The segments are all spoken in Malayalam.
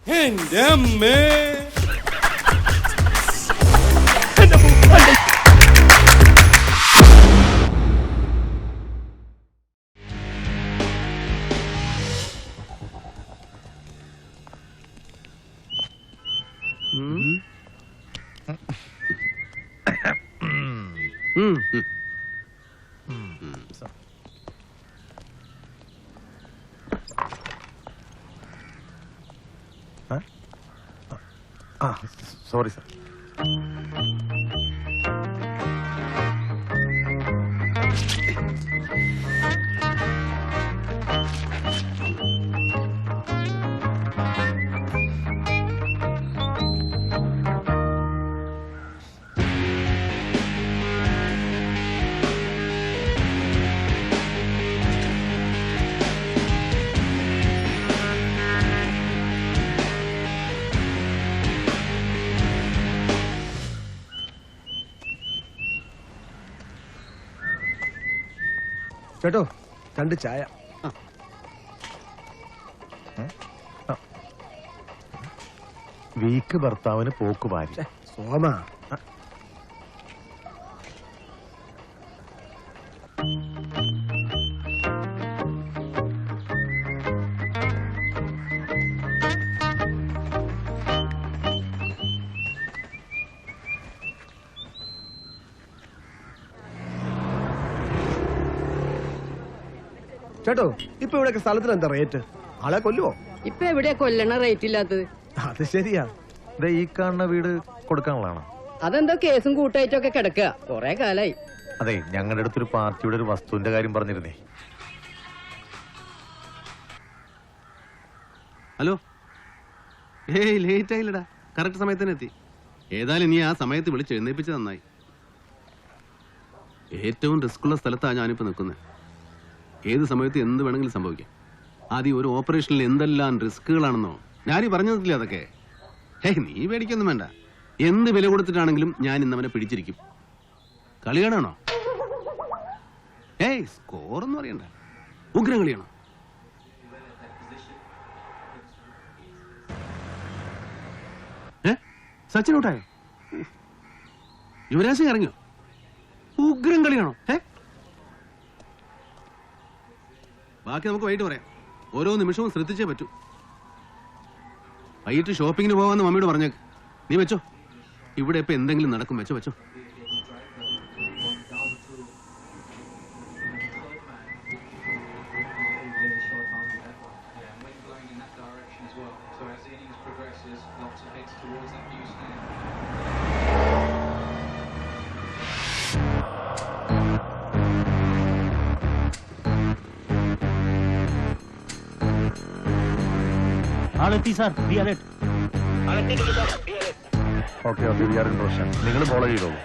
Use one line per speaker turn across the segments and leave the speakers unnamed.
എന്റെ അമ്മേ.
Sorry sir.
കേട്ടോ 2 ചായ.
വീക്ക് ഭർത്താവിന് പോക്ക് ഭാര്യ.
സോമ ചേട്ടോ, ഇപ്പൊ ഇവിടെയൊക്കെ സ്ഥലത്തിന് എന്താ റേറ്റ്? ആളെ കൊല്ലുവോ?
ഇപ്പൊ എവിടെയാ കൊല്ലണ റേറ്റ് ഇല്ലാത്തത്?
അത് ശരിയാ.
ഈ കാണുന്ന വീട് കൊടുക്കാനുള്ളതാണ്.
അതെന്തോ കേസും കൂട്ടായിട്ടൊക്കെ കിടക്കുക, കൊറേ കാലായി.
അതെ, ഞങ്ങളുടെ അടുത്തൊരു പാർട്ടിയുടെ ഒരു വസ്തുവിന്റെ കാര്യം പറഞ്ഞിരുന്നേ.
ഹലോ, ഏയ് ലേറ്റ് ആയില്ലടാ, കറക്റ്റ് സമയത്തിന് എത്തി. ഏതായാലും നീ ആ സമയത്ത് വിളിച്ച് എഴുന്നേപ്പിച്ച് നന്നായി. ഏറ്റവും റിസ്ക്കുള്ള സ്ഥലത്താണ് ഞാനിപ്പോൾ നിൽക്കുന്നത്. ഏത് സമയത്ത് എന്ത് വേണമെങ്കിലും സംഭവിക്കാം. ആദ്യം ഒരു ഓപ്പറേഷനിൽ എന്തെല്ലാം റിസ്കുകളാണെന്നോ ഞാനീ പറഞ്ഞു തന്നില്ല അതൊക്കെ. നീ പേടിക്കൊന്നും വേണ്ട. എന്ത് വില കൊടുത്തിട്ടാണെങ്കിലും ഞാൻ ഇന്നവനെ പിടിച്ചിരിക്കും. കളി കാണാണോ? സ്കോറൊന്നും അറിയണ്ട, ഉഗ്രം കളിയാണോ? സച്ചിൻ ഔട്ടായോ? യുവരാജ് സിംഗ് ഇറങ്ങിയോ? ഉഗ്രം കളിയാണോ? ബാക്കി നമുക്ക് വൈകിട്ട് പറയാം. ഓരോ നിമിഷവും ശ്രദ്ധിച്ചേ പറ്റൂ. വൈകിട്ട് ഷോപ്പിങ്ങിന് പോവാന്ന് മമ്മിയോട് പറഞ്ഞേക്ക്. നീ വെച്ചോ, ഇവിടെ ഇപ്പൊ എന്തെങ്കിലും നടക്കും. വെച്ചോ വെച്ചോ.
Okay, we are in position. നിങ്ങൾ ഫോളോ ചെയ്തോളൂ.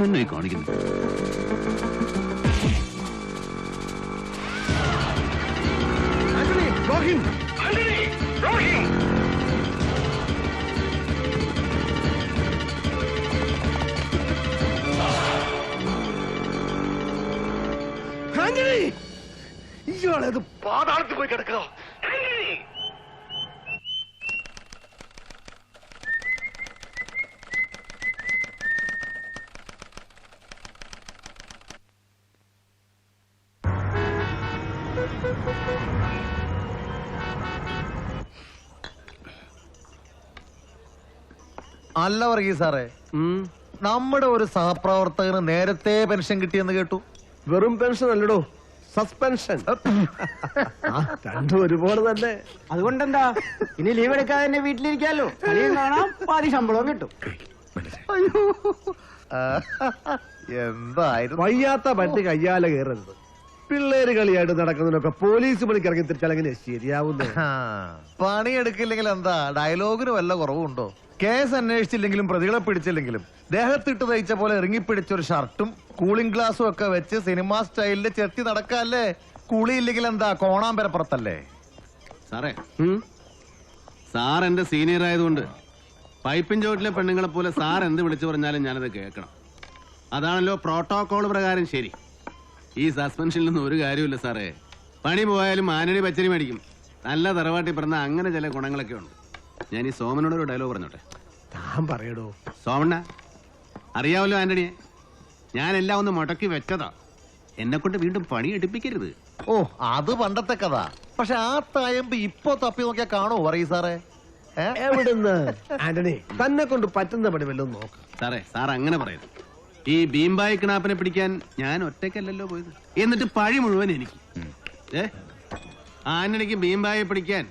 എന്നെ കാണിക്കുന്നു.
ഇയാളത് പാതാളത്തിൽ പോയി കിടക്കുക.
അല്ല വർഗീസ് സാറേ, നമ്മുടെ ഒരു സഹപ്രവർത്തകന് നേരത്തെ പെൻഷൻ കിട്ടിയെന്ന് കേട്ടു.
വെറും പെൻഷൻ അല്ലടോ, സസ്പെൻഷൻ. രണ്ടും ഒരുപോലെ തന്നെ.
അതുകൊണ്ടെന്താ, ഇനി ലീവ് എടുക്കാതെ തന്നെ വീട്ടിലിരിക്കാലോ. കളിയും കാണാം, പാതി ശമ്പളവും കിട്ടും.
അയ്യോ, എന്തായിരുന്നു
വയ്യാത്ത പറ്റി കയ്യാലെ കയറരുത്. പിള്ളേര് കളിയായിട്ട് നടക്കുന്നതിനൊക്കെ പോലീസ് പണിക്ക് ഇറങ്ങി തിരിച്ചാൽ എങ്ങനെ ശരിയാവുന്നേ?
പണിയെടുക്കില്ലെങ്കിൽ എന്താ ഡയലോഗിന് വല്ല കുറവുണ്ടോ? കേസ് അന്വേഷിച്ചില്ലെങ്കിലും പ്രതികളെ പിടിച്ചില്ലെങ്കിലും ദേഹത്തിട്ട് തയ്ച്ച പോലെ ഇറങ്ങിപ്പിടിച്ചൊരു ഷർട്ടും കൂളിംഗ് ഗ്ലാസും ഒക്കെ വെച്ച് സിനിമാ സ്റ്റൈലില് ചെത്തി നടക്കല്ലേ. കുളിയില്ലെങ്കിൽ എന്താ കോണാമ്പരപ്പുറത്തല്ലേ?
സാറേ സാർ എന്റെ സീനിയർ ആയതുകൊണ്ട് പൈപ്പിൻ ചോട്ടിലെ പെണ്ണുങ്ങളെ പോലെ സാർ എന്ത് വിളിച്ചു പറഞ്ഞാലും ഞാനത് കേൾക്കണം. അതാണല്ലോ പ്രോട്ടോകോൾ പ്രകാരം ശരി. ഈ സസ്പെൻഷനിലൊന്നും ഒരു കാര്യമില്ല സാറേ. പണി പോയാലും ആനടി പച്ചരി മേടിക്കും. നല്ല തറവാട്ടി പറഞ്ഞ അങ്ങനെ ചില ഗുണങ്ങളൊക്കെ ഉണ്ട്. ഞാൻ ഈ സോമനോടൊരു ഡയലോഗ് പറഞ്ഞോട്ടെ.
താൻ പറയടോ.
സോമണ്ണ അറിയാമല്ലോ ആന്റണിയെ, ഞാനെല്ലാം ഒന്ന് മുടക്കി വെച്ചതാ. എന്നെ കൊണ്ട് വീണ്ടും പണി എടുപ്പിക്കരുത്.
ഓ അത് പണ്ടത്തെ കഥ. പക്ഷെ ആ തായമ്പ് ഇപ്പൊ തപ്പി നോക്കിയാ കാണോ പറയൂ സാറേ?
എവിടുന്ന് ആന്റണി? തന്നെ കൊണ്ട് പറ്റുന്ന പണി വല്ലതും നോക്ക്.
സാറേ സാർ അങ്ങനെ പറയരുത്. ഈ ബീംബായി കിണാപ്പിനെ പിടിക്കാൻ ഞാൻ ഒറ്റയ്ക്കല്ലല്ലോ പോയത്. എന്നിട്ട് പഴി മുഴുവൻ എനിക്ക്. ആന്റണിക്ക് ബീംബായെ പിടിക്കാൻ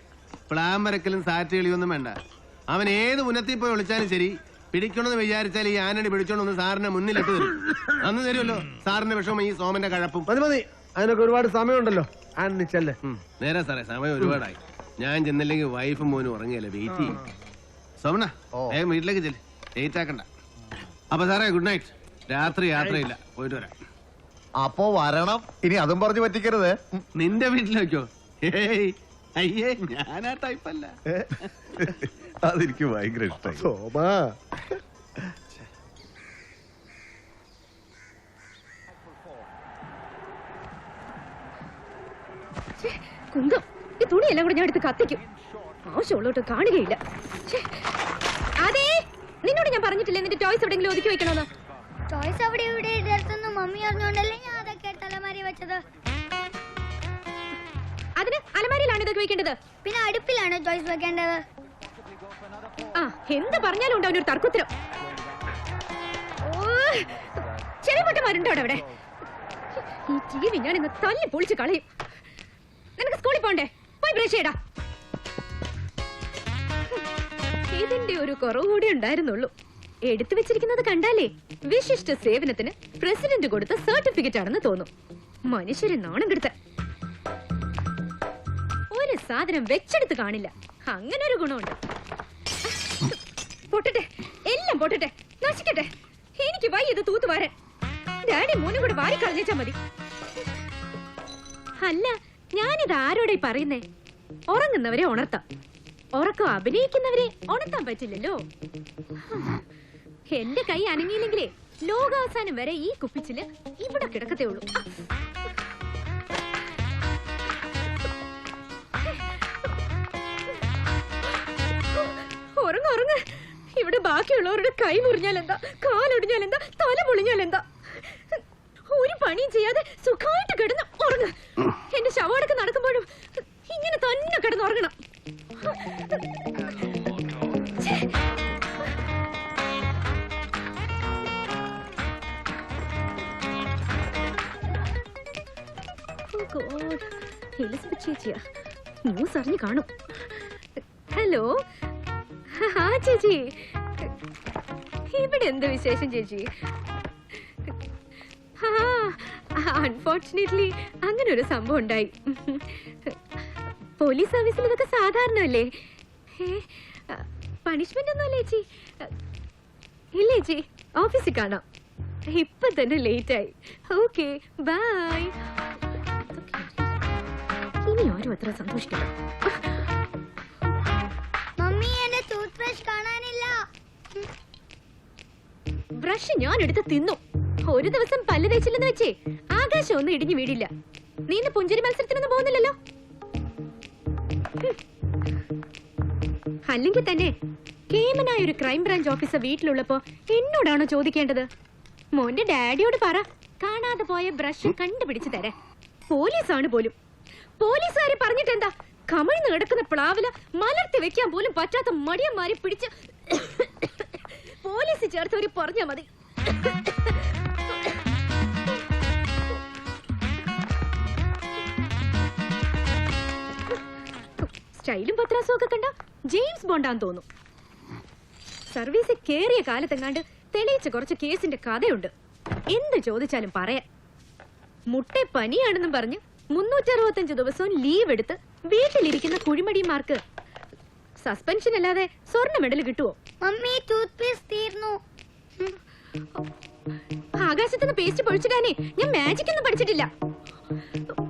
പ്ലാൻ വരക്കലും സാറ്റ് കളിയൊന്നും വേണ്ട. അവൻ ഏത് ഉന്നത്തിൽ പോയി വിളിച്ചാലും ശരി, പിടിക്കണമെന്ന് വിചാരിച്ചാൽ ഈ ആന്റണി പിടിച്ചോണ്ടൊന്ന് സാറിന്റെ മുന്നിലിട്ട് തരും. അന്ന് തരുമല്ലോ സാറിന്റെ വിഷമം ഈ സോമന്റെ കഴപ്പും.
മതി മതി, അതിനൊക്കെ ഒരുപാട് സമയമുണ്ടല്ലോ. ആന്റണി ചെല്ലേ.
നേരെ സാറേ, സമയം ഒരുപാടായി. ഞാൻ ചെന്നില്ലെങ്കിൽ വൈഫും മോനും ഉറങ്ങിയല്ലേ, വെയിറ്റ് ചെയ്യും. സോമന വേഗം വീട്ടിലേക്ക് ചെല്ല്, ലേറ്റ് ആക്കണ്ട. അപ്പൊ സാറേ ഗുഡ് നൈറ്റ്. രാത്രി യാത്രയില്ല, പോയിട്ട് വരാം.
അപ്പോ വരണം. ഇനി അതും പറഞ്ഞു പറ്റിക്കരുത്.
നിന്റെ വീട്ടിലേക്കോ? ഏയ് അയ്യേ, ഞാനാ ടൈപ്പല്ല.
അതെനിക്ക് ഭയങ്കര ഇഷ്ടമായി.
സോമാ
കുന്തം, ഈ തുണിയെല്ലാം കൂടെ ഞാൻ എടുത്ത് കത്തിക്കും. ആവശ്യമുള്ളോട്ട് കാണുകയില്ല. അതെ, നിന്നോട് ഞാൻ പറഞ്ഞിട്ടില്ലേ നിന്റെ ടോയ്സ് എവിടെയെങ്കിലും ഒതുക്കി വെക്കണമെന്ന്?
ടോയ്സ് അവിടെ ഇവിടെ ഇടത്തൊന്നും മമ്മി അറിഞ്ഞോണ്ടല്ലേ ഞാൻ അതൊക്കെ തലമാരി വെച്ചത്.
അതിന് അലമാരിയിലാണ് ഇതൊക്കെ വെക്കേണ്ടത്.
പിന്നെ അടുപ്പിലാണ് ടോയ്സ് വെക്കേണ്ടത്.
ആ, എന്ത് പറഞ്ഞാലും ഉണ്ട് അവനൊരു തർക്കുത്തരം. ചെറിയ പൊട്ടന്മാരുണ്ടോ അവിടെ? ഈ ടി വി ഞാൻ ഇന്ന് തല്ലി പൊളിച്ച് കളയും. നിനക്ക് സ്കൂളിൽ പോണ്ടേ? പോയി ബ്രഷ് ചെയ്യടാ. ഇതിന്റെ ഒരു കുറവ് കൂടി ഉണ്ടായിരുന്നുള്ളൂ. എടുത്തു വെച്ചിരിക്കുന്നത് കണ്ടാലേ വിശിഷ്ട സേവനത്തിന് പ്രസിഡന്റ് കൊടുത്ത സർട്ടിഫിക്കറ്റ് ആണെന്ന് തോന്നും. മനുഷ്യരെ നാണം കെടുത്ത ഒരു സാധനം വെച്ചെടുത്ത് കാണില്ല. അങ്ങനെ ഒരു ഗുണമുണ്ട്. പൊട്ടട്ടെ, എല്ലാം പൊട്ടട്ടെ, നശിക്കട്ടെ. എനിക്ക് വയ്യ ഇത് തൂത്തുവാരൻ. ഡാഡി മോനും കൂടെ വാരി കളഞ്ഞാ മതി. അല്ല, ഞാനിത് ആരോടെ പറയുന്നേ? ഉറങ്ങുന്നവരെ ഉണർത്താം, ഉറക്കം അഭിനയിക്കുന്നവരെ ഉണർത്താൻ പറ്റില്ലല്ലോ. എന്റെ കൈ അനങ്ങിയില്ലെങ്കിലേ ലോകാവസാനം വരെ ഈ കുപ്പിച്ചില് ഇവിടെ കിടക്കത്തേ ഉള്ളൂ. ഉറങ്ങ്. ഇവിടെ ബാക്കിയുള്ളവരുടെ കൈ മുറിഞ്ഞാൽ എന്താ, കാലൊടിഞ്ഞാൽ എന്താ, തല പൊളിഞ്ഞാൽ എന്താ? ഒരു പണിയും ചെയ്യാതെ സുഖമായിട്ട് കിടന്ന് ഉറങ്ങ്. എന്റെ ശവടക്ക് നടക്കുമ്പോഴും ഇങ്ങനെ തന്നെ കിടന്നുറങ്ങണം. എലിസബത്ത് ചേച്ചിയാ, ന്യൂസ് അറിഞ്ഞു കാണും. ഹലോ, ആ ചേച്ചി, ഇവിടെ എന്ത് വിശേഷം ചേച്ചി? അൺഫോർച്ചുനേറ്റ്ലി അങ്ങനെ ഒരു സംഭവം ഉണ്ടായി. പോലീസ് സർവീസിൽ ഇതൊക്കെ സാധാരണല്ലേ? പണിഷ്മെന്റ് ഒന്നും അല്ലേ ചേച്ചി? ഇല്ല ചേച്ചി, ഓഫീസിൽ കാണാം. ഇപ്പൊ തന്നെ ലേറ്റ് ആയി. Okay, bye. ഇനി ആരും അത്ര സന്തോഷിക്കണം.
മമ്മി, എന്റെ ടൂത്ത് ബ്രഷ് കാണാനില്ല.
ബ്രഷ് ഞാൻ എടുത്ത് തിന്നു. ഒരു ദിവസം പല്ല് തേച്ചില്ലെന്ന് വെച്ചേ ആകാശം ഒന്നും ഇടിഞ്ഞു വീടില്ല. നീ ഇന്ന് പുഞ്ചിരി മത്സരത്തിനൊന്നും പോകുന്നില്ലല്ലോ. അല്ലെങ്കിൽ തന്നെ കേമനായ ഒരു ക്രൈം ബ്രാഞ്ച് ഓഫീസർ വീട്ടിലുള്ളപ്പോ എന്നോടാണോ ചോദിക്കേണ്ടത്? മോന്റെ ഡാഡിയോട് പറ, കാണാതെ പോയ ബ്രഷ് കണ്ടുപിടിച്ചു തരാൻ. പോലീസാണ് പോലും. പോലീസുകാരെ പറഞ്ഞിട്ടെന്താ? കമിഴ്ന്ന് കിടക്കുന്ന പ്ലാവില മലർത്തി വെക്കാൻ പോലും പറ്റാത്ത മടിയന്മാരെ പിടിച്ച് പോലീസ് ചേർത്തവര് പറഞ്ഞാ മതി. സ്റ്റൈലും പത്രാസും ഒക്കെ കണ്ട ജെയിംസ് ബോണ്ടാന്ന് തോന്നും. സർവീസിൽ കേറിയ കാലത്തെങ്ങാണ്ട് തെളിയിച്ച കുറച്ച് കേസിന്റെ കഥയുണ്ട്. എന്ത് ചോദിച്ചാലും പറയാം. മുട്ടെ പനിയാണെന്നും പറഞ്ഞ് 365 ദിവസവും ലീവ് എടുത്ത് വീട്ടിലിരിക്കുന്ന കുഴിമടിമാർക്ക് സസ്പെൻഷൻ അല്ലാതെ സ്വർണ്ണ മെഡൽ കിട്ടുവോ?
മമ്മി ടൂത്ത് പേസ്റ്റ് തീർന്നു.
ആകാശത്തുനിന്ന് പേസ്റ്റ് പൊഴിച്ചിടാനേ ഞാൻ മാജിക് ഒന്നും പഠിച്ചിട്ടില്ല.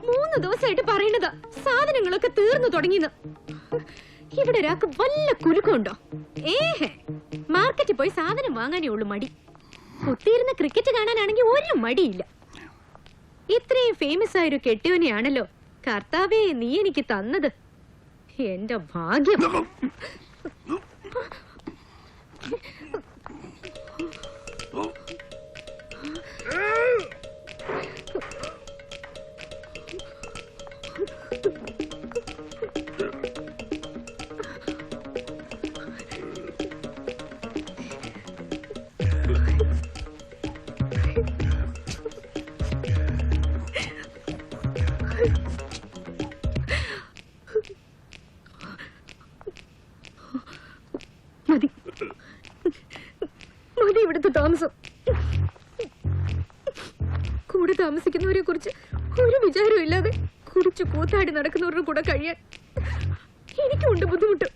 3 ദിവസമായിട്ട് പറയണതാ സാധനങ്ങളൊക്കെ തീർന്നു തുടങ്ങിയെന്ന്. ഇവിടെ ഒരാൾക്ക് വല്ല കുലുക്കമുണ്ടോ? മാർക്കറ്റിൽ പോയി സാധനം വാങ്ങാനേ ഉള്ളു മടി. കുത്തിയിരുന്ന ക്രിക്കറ്റ് കാണാനാണെങ്കിൽ ഒരു മടിയില്ല. ഇത്രയും ഫേമസ് ആയൊരു കെട്ടിയോനെയാണല്ലോ കർത്താവേ നീ എനിക്ക് തന്നത്. എന്റെ ഭാഗ്യം. മതി മതി ഇവിടുത്തെ താമസം. കൂടെ താമസിക്കുന്നവരെ കുറിച്ച് ഒരു വിചാരവും ഇല്ലാതെ കുടിച്ചു കൂത്താടി നടക്കുന്നവരുടെ കൂടെ കഴിയാൻ എനിക്കുണ്ട് ബുദ്ധിമുട്ട്.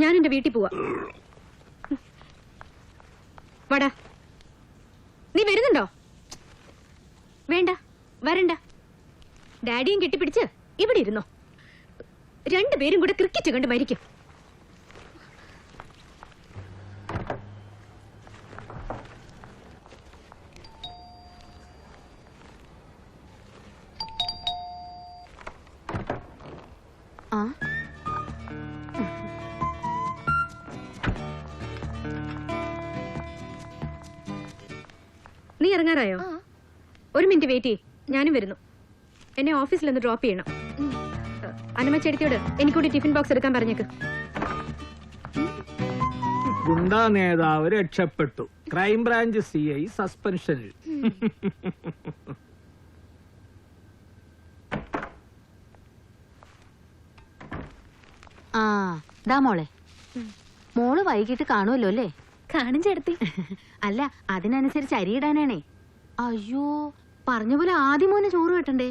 ഞാൻ എന്റെ വീട്ടിൽ പോവാ. വടാ, നീ വരുന്നുണ്ടോ? വേണ്ട, വരണ്ട. ഡാഡിയും കെട്ടിപ്പിടിച്ച് ഇവിടെ ഇരുന്നോ. രണ്ടുപേരും കൂടെ ക്രിക്കറ്റ് കണ്ട് മരിക്കും. നീ ഇറങ്ങാറായോ? ഒരു മിനിറ്റ് വെയിറ്റ് ചെയ്യ്, ഞാനും വരുന്നു. എന്നെ ഓഫീസിൽ ഒന്ന് ഡ്രോപ്പ് ചെയ്യണം. അനമ്മ ചേട്ടത്തിയോട് എനിക്കൂടി ടിഫിൻ ബോക്സ് എടുക്കാൻ പറഞ്ഞേക്ക്.
ഗുണ്ടാ നേതാവ് രക്ഷപ്പെട്ടു. Crime branch CI സസ്പെൻഷനിൽ.
ദാ മോളെ, മോള് വൈകിട്ട് കാണുമല്ലോ അല്ലേ?
കാണും ചേട്ടത്തി.
അല്ല, അതിനനുസരിച്ച് അരിയിടാനാണേ. അയ്യോ, പറഞ്ഞ പോലെ ആദ്യം മോനെ ചോറ് വെട്ടണ്ടേ?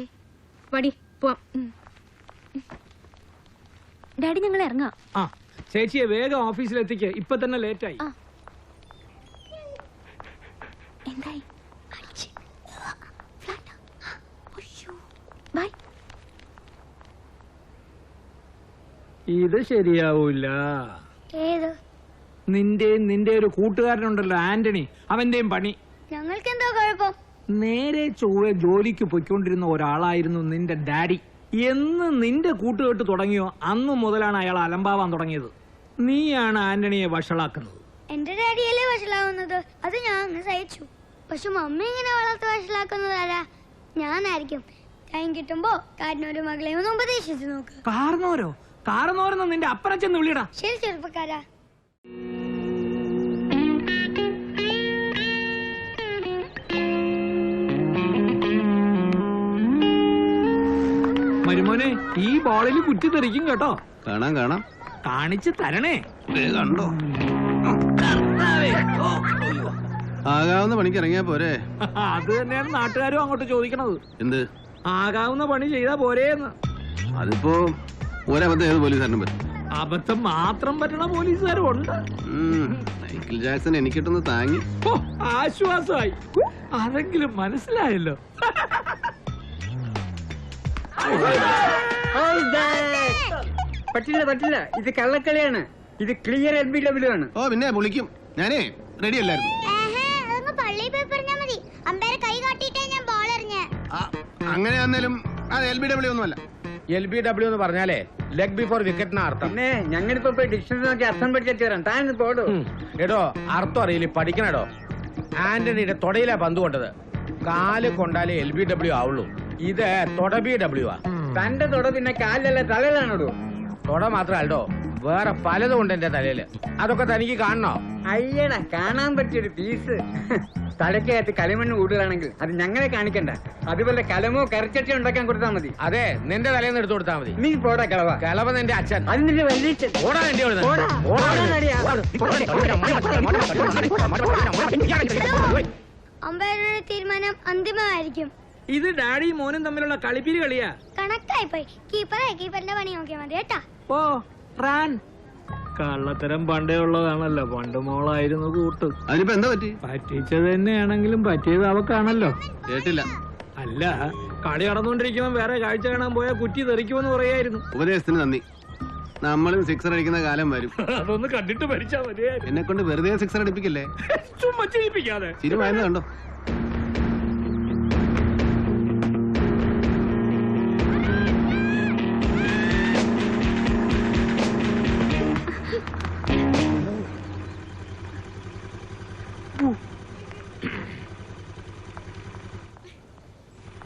വടി പോവാം. ഡാഡി ഞങ്ങൾ ഇറങ്ങാം.
ആ ചേച്ചിയെ വേഗം ഓഫീസിലെത്തിക്ക്, ഇപ്പൊ തന്നെ ലേറ്റായി.
എന്തായി?
ഇത് ശരിയാവൂല.
ഏത്?
നിന്റെ ഒരു കൂട്ടുകാരനുണ്ടല്ലോ ആന്റണി, അവന്റെയും പണി.
ഞങ്ങൾക്ക് എന്താ കുഴപ്പം?
നേരെ ചൊവ്വെ ജോലിക്ക് പൊയ്ക്കൊണ്ടിരുന്ന ഒരാളായിരുന്നു നിന്റെ ഡാഡി. എന്ന് നിന്റെ കൂട്ടുകെട്ട് തുടങ്ങിയോ അന്നു മുതലാണ് അയാൾ അലമ്പാവാൻ തുടങ്ങിയത്. നീയാണ് ആന്റണിയെ വഷളാക്കുന്നത്.
എന്റെ ഡാഡിയല്ലേ വഷളാവുന്നത്, അത് ഞാൻ അങ്ങ് സഹിച്ചു. പക്ഷെ മമ്മി ഇങ്ങനെ വളർത്ത് വഷളാക്കുന്നതാരാ? ഞാനായിരിക്കും. ടൈം കിട്ടുമ്പോ കാരണൊരു മകളെ ഒന്ന് ഉപദേശിച്ചു നോക്ക്.
കാരണോരെന്ന് നിന്റെ അപ്പനെ ചെന്ന് വിളിയടാ.
ശരി ചെറുപ്പക്കാരാ.
മരുമോനെ, ഈ ബോളിൽ കുറ്റി തെറിക്കും കേട്ടോ.
കാണാം
കാണിച്ചു തരണേ.
കണ്ടോ, ആകാവുന്ന പണിക്ക് ഇറങ്ങിയാ പോരെ.
അത് തന്നെയാണ് നാട്ടുകാരും അങ്ങോട്ട് ചോദിക്കണത്.
എന്ത്
ആകാവുന്ന പണി ചെയ്താ പോരേന്ന്.
അതിപ്പോ ഒരബദ്ധം ഏത് പോലീസുകാരനും പറ്റും.
അബദ്ധം മാത്രം പറ്റണ പോലീസുകാരും ഉണ്ട്.
മൈക്കിൾ ജാക്സൺ എനിക്കിട്ടൊന്ന് താങ്ങി.
ഓ, ആശ്വാസമായി. അതെങ്കിലും മനസ്സിലായല്ലോ.
പറ്റില്ല, ഇത് കള്ളക്കളിയാണ്. ഇത് ക്ലിയർ LBW ആണ്.
ഓ പിന്നെ വിളിക്കും. ഞാനേ റെഡി അല്ലായിരുന്നു.
പള്ളി പോയി പറഞ്ഞാ മതി. അമ്പയർ കൈ കാട്ടിട്ടേ ഞാൻ ബോൾ എറിഞ്ഞ.
അങ്ങനെ ആണെങ്കിലും അത് LBW ഒന്നുമല്ല.
LBW എന്ന് പറഞ്ഞാലേ ലെഗ് ബിഫോർ വിക്കറ്റിന് അർത്ഥം. പിന്നെ ഞങ്ങളിപ്പോ പോയി ഡിക്ഷണറി നോക്കി അർത്ഥം പഠിച്ചു തരാം. താൻ പോടൂ. എടോ, അർത്ഥം അറിയില്ല, പഠിക്കണോ. ആന്റണിയുടെ തൊടയിലാ പന്ത് കൊണ്ടത്. കാല് കൊണ്ടാലേ LBW ആവുള്ളൂ. ഇത് BW ആ. തന്റെ തൊട പിന്നെ കാലിലല്ല തലയിലാണോ? തൊട മാത്രല്ലോ, വേറെ പലതും ഉണ്ട് എന്റെ തലയില്. അതൊക്കെ തനിക്ക് കാണണോ? അയ്യടാ, കാണാൻ പറ്റിയൊരു പീസ്. തലക്കകത്ത് കളിമണ്ണ് കൂടുതലാണെങ്കിൽ അത് ഞങ്ങളെ കാണിക്കണ്ട. അതുപോലെ കലമോ കറിച്ചട്ടി ഉണ്ടാക്കാൻ കൊടുത്താൽ മതി. അതെ, നിന്റെ തലേന്ന് എടുത്തു കൊടുത്താൽ മതി. നീ പോടാ കളവ. കളവ നിന്റെ അച്ഛൻ. അത് നിന്റെ വലിയ ഓടാ.
അമ്പയറുടെ തീരുമാനം അന്തിമമായിരിക്കും.
ഇത് ഡാഡിയും മോനും തമ്മിലുള്ള കളിപ്പിരി കളിയാ.
കണക്റ്റായി പോയി. കീപ്പറിന്റെ പണി നോക്കിയാൽ മതി കേട്ടാ.
ഓ റാൻ. കള്ളത്തരം പണ്ടേ ഉള്ളതാണല്ലോ. പണ്ട് മോളായിരുന്നു കൂട്ട്.
അതിനിപ്പോ എന്താ പറ്റി?
പറ്റിച്ചത് തന്നെയാണെങ്കിലും പറ്റിയത് അവക്കാണല്ലോ.
കേട്ടില്ല.
അല്ല, കളി നടന്നുകൊണ്ടിരിക്കുമ്പോ വേറെ കാഴ്ച കാണാൻ പോയാൽ കുറ്റി തെറിക്കുമെന്ന് പറയായിരുന്നു.
ഉപദേശത്തിന് നന്ദി. നമ്മളും സിക്സർ അടിക്കുന്ന കാലം വരും.
അതൊന്ന് കണ്ടിട്ട് ഭരിച്ചാ മതിയായിരുന്നു.
എന്നെ കൊണ്ട് വെറുതെ സിക്സർ അടിപ്പിക്കല്ലേ.
ചുമ്മാ ചെയ്യിപ്പിക്കാതെ.
ചിരിമായെന്ന് കണ്ടോ?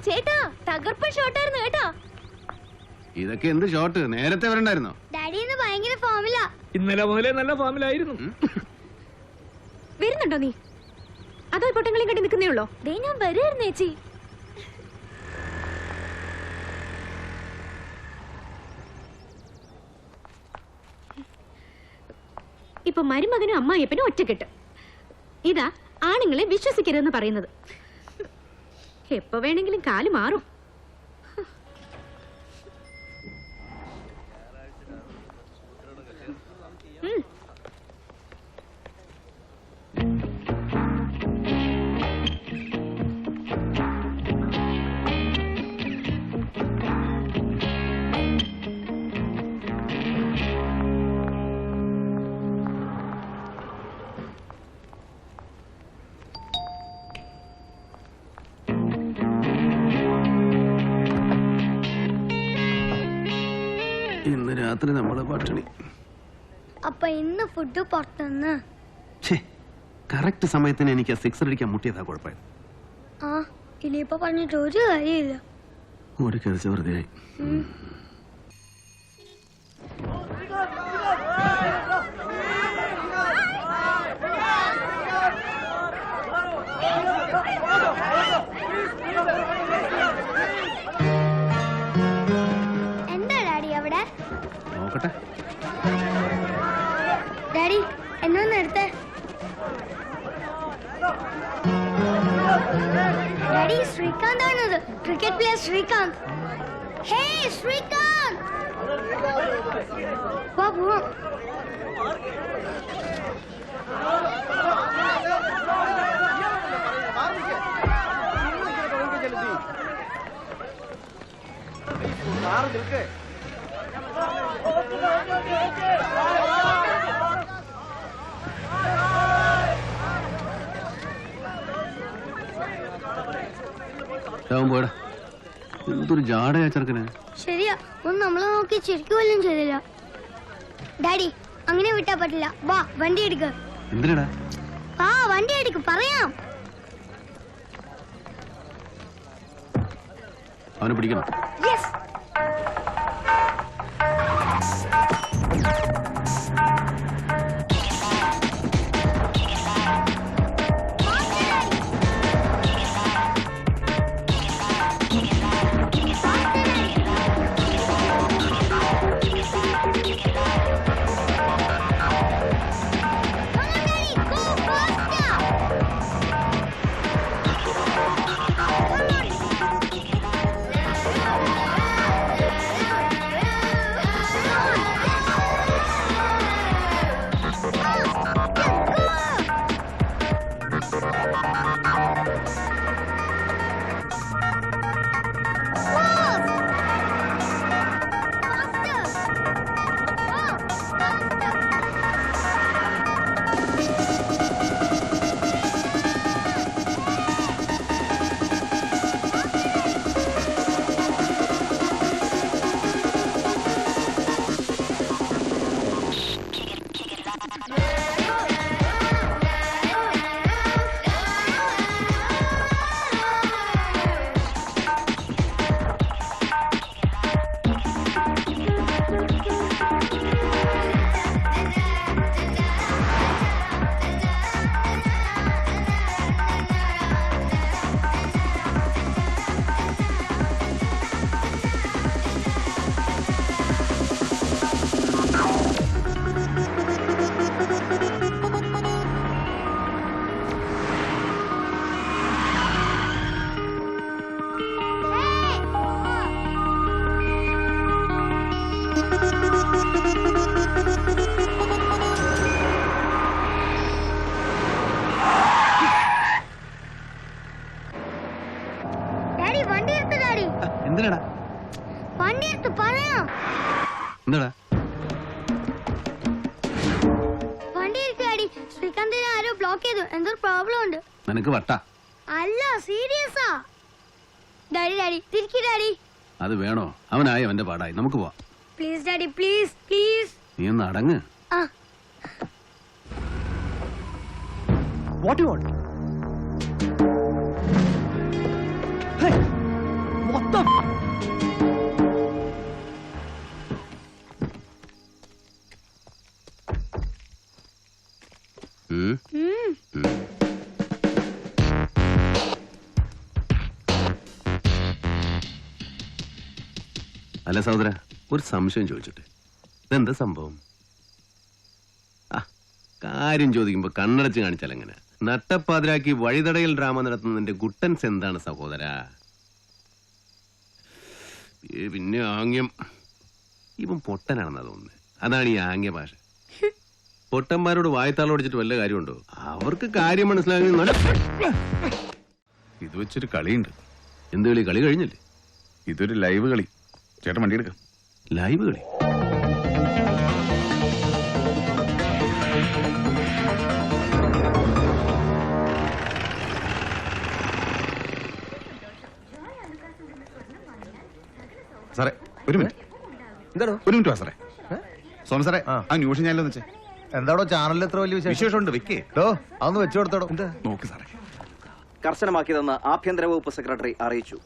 ചേട്ടാ, തകർപ്പൻ ഷോട്ടായിരുന്നു കേട്ടോ.
ഇതൊക്കെ എന്ത് ഷോട്ട്? നേരത്തെ വരണ്ടായിരുന്നോ?
ഡാഡി ഇന്ന് ഭയങ്കര ഫോമിലാ.
ഇന്നലെ മുതലേ നല്ല ഫോമിലായിരുന്നു.
വരുന്നുണ്ടോ നീ? അതോ പൊട്ടങ്ങളെ കണ്ടി നിൽക്കുന്നേ ഉള്ളോ? ദേ ഞാൻ വരുമായിരുന്നു ചേച്ചി. ഇപ്പൊ മരുമകനും അമ്മായിയപ്പനും ഒറ്റക്കെട്ട്. ഇതാ ആണുങ്ങളെ വിശ്വസിക്കരുതെന്ന് പറയുന്നത്. എപ്പോ വേണമെങ്കിലും കാല് മാറും.
ഇന്ന് രാത്രി നമ്മളെ പട്ടിണി.
അപ്പൊ ഇന്ന് ഫുഡ് പുറത്തുനിന്ന്.
കറക്റ്റ് സമയത്തിന് എനിക്ക് സിക്സർ അടിക്കാൻ മുട്ടിയതാ കുഴപ്പം.
ആ, ഇനിയിപ്പോ പറഞ്ഞിട്ട് ഒരു കാര്യമില്ല.
ഒരു കളിച്ച വെറുതെ.
എന്താ ഡാഡി അവിടെ?
നോക്കട്ടെ.
ഡാഡി എന്നൊന്ന് എടുത്തേ. ഡാഡി, ശ്രീകാന്ത് ആണത്. Cricket player Srikanth. Hey Srikanth, വാ പോവാം.
പോടാ. എന്തൊരു ജാടയാ ചെറുക്കന്.
ശരിയാ, ഒന്ന് നമ്മളെ നോക്കി ചിരിക്കുവല്ലും ചെയ്തില്ല. ഡാഡി, അങ്ങനെ വിട്ടാ പറ്റില്ല. വാ വണ്ടി എടുക്ക.
എന്തിനാ?
വാ വണ്ടി എടുക്ക, പറയാം.
അവനെ പിടിക്കണം.
യെസ്.
എന്താടാ?
വണ്ടി ഡാഡി, ശ്രീകാന്തിനെ ആരോ ബ്ലോക്ക് ചെയ്തു. എന്തോ പ്രോബ്ലം ഉണ്ട്.
നിനക്ക് വട്ട?
അല്ല, സീരിയസാ. ഡാഡി ഡാഡി തിരിക്കി ഡാഡി.
അത് വേണോ? അവനായി അവന്റെ പാടായി. നമുക്ക് പോവാം.
Please daddy, please please.
നീ ഒന്ന് അടങ്ങ്.
ആ.
What you want? Hey! What the?
ഉം. ഉം. അല്ല സഹോദര, ഒരു സംശയം ചോദിച്ചിട്ട്, ഇതെന്താ സംഭവം? ആ, കാര്യം ചോദിക്കുമ്പോ കണ്ണടച്ച് കാണിച്ചാൽ എങ്ങനെ? നട്ടപ്പാതിരാക്കി വഴിതടയൽ ഡ്രാമ നടത്തുന്നതിന്റെ ഗുട്ടൻസ് എന്താണ് സഹോദര? പിന്നെ ആംഗ്യം. ഇവൻ പൊട്ടനാണെന്നാ തോന്നുന്നത്. അതാണ് ഈ ആംഗ്യ ഭാഷ. പൊട്ടന്മാരോട് വായത്താളോടിച്ചിട്ട് വല്ല കാര്യമുണ്ടോ? അവർക്ക് കാര്യം മനസ്സിലാക്കി.
ഇത് വെച്ചൊരു കളിയുണ്ട്.
എന്ത് കളി? കളി കഴിഞ്ഞില്ലേ?
ഇതൊരു ലൈവ് കളി. ചേട്ടൻ വണ്ടി എടുക്കാം.
ലൈവ് കളി?
സാറേ ഒരു മിനിറ്റ്.
എന്താണോ?
ഒരു മിനിറ്റ് വാ സാറേ. സോമ സാറേ, ആ ന്യൂസ് ചാനലൊന്ന് വെച്ചേ.
എന്താടോ ചാനലിൽ എത്ര വലിയ
വിശേഷമുണ്ട്, വെക്കേ.
അതൊന്ന് വെച്ചു കൊടുത്തോടോ.
നോക്ക് സാറേ.
കർശനമാക്കിയതെന്ന് ആഭ്യന്തര വകുപ്പ് സെക്രട്ടറി അറിയിച്ചു.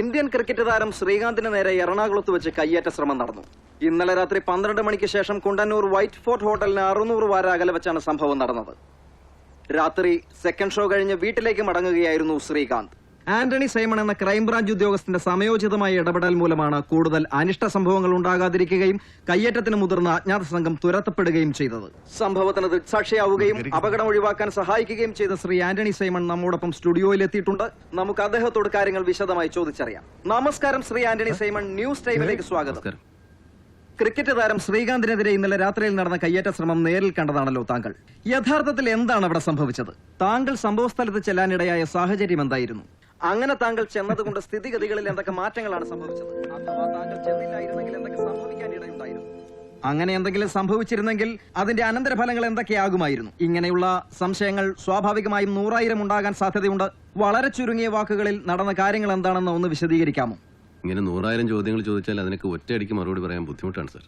ഇന്ത്യൻ ക്രിക്കറ്റ് താരം ശ്രീകാന്തിന് നേരെ എറണാകുളത്ത് വെച്ച് കയ്യേറ്റ ശ്രമം നടന്നു. ഇന്നലെ രാത്രി 12 മണിക്ക് ശേഷം കുണ്ടന്നൂർ വൈറ്റ് ഫോർട്ട് ഹോട്ടലിന് 600 വാര അകലെ വെച്ചാണ് സംഭവം നടന്നത്. രാത്രി സെക്കൻഡ് ഷോ കഴിഞ്ഞ് വീട്ടിലേക്ക് മടങ്ങുകയായിരുന്നു ശ്രീകാന്ത്. ആന്റണി സൈമൺ എന്ന ക്രൈംബ്രാഞ്ച് ഉദ്യോഗസ്ഥന്റെ സമയോചിതമായ ഇടപെടൽ മൂലമാണ് കൂടുതൽ അനിഷ്ട സംഭവങ്ങൾ ഉണ്ടാകാതിരിക്കുകയും കയ്യേറ്റത്തിന് മുതിർന്ന അജ്ഞാത സംഘം തുരത്തപ്പെടുകയും ചെയ്തത്. സംഭവത്തിന് ദൃക്സാക്ഷിയാവുകയും അപകടം ഒഴിവാക്കാൻ സഹായിക്കുകയും ചെയ്ത ശ്രീ ആന്റണി സൈമൺ നമ്മോടൊപ്പം സ്റ്റുഡിയോയിൽ എത്തിയിട്ടുണ്ട്. നമുക്ക് അദ്ദേഹത്തോട് കാര്യങ്ങൾ വിശദമായി ചോദിച്ചറിയാം. നമസ്കാരം ശ്രീ ആന്റണി സൈമൺ, ന്യൂസ് ടൈമിലേക്ക് സ്വാഗതം. ക്രിക്കറ്റ് താരം ശ്രീകാന്തിനെതിരെ ഇന്നലെ രാത്രിയിൽ നടന്ന കയ്യേറ്റ ശ്രമം നേരിൽ കണ്ടതാണല്ലോ താങ്കൾ. യഥാർത്ഥത്തിൽ എന്താണ് അവിടെ സംഭവിച്ചത്? താങ്കൾ സംഭവസ്ഥലത്ത് ചെല്ലാനിടയായ സാഹചര്യം എന്തായിരുന്നു? അങ്ങനെ താങ്കൾ ചെന്നതുകൊണ്ട് സ്ഥിതിഗതികളിൽ എന്തൊക്കെ മാറ്റങ്ങളാണ് സംഭവിച്ചത്? അഥവാ താങ്കൾ ചെന്നില്ലായിരുന്നെങ്കിൽ എന്തൊക്കെ സംഭവിക്കാനിടയുണ്ടായിരുന്നു? അങ്ങനെ എന്തെങ്കിലും സംഭവിച്ചിരുന്നെങ്കിൽ അതിന്റെ അനന്തരഫലങ്ങൾ എന്തൊക്കെയാകുമായിരുന്നു? ഇങ്ങനെയുള്ള സംശയങ്ങൾ സ്വാഭാവികമായും 100,000 ഉണ്ടാകാൻ സാധ്യതയുണ്ട്. വളരെ ചുരുങ്ങിയ വാക്കുകളിൽ നടന്ന കാര്യങ്ങൾ എന്താണെന്ന് ഒന്ന് വിശദീകരിക്കാമോ?
ഇങ്ങനെ 100,000 ചോദ്യങ്ങൾ ചോദിച്ചാൽ അതിനൊക്കെ ഒറ്റയടിക്ക് മറുപടി പറയാൻ ബുദ്ധിമുട്ടാണ് സാർ.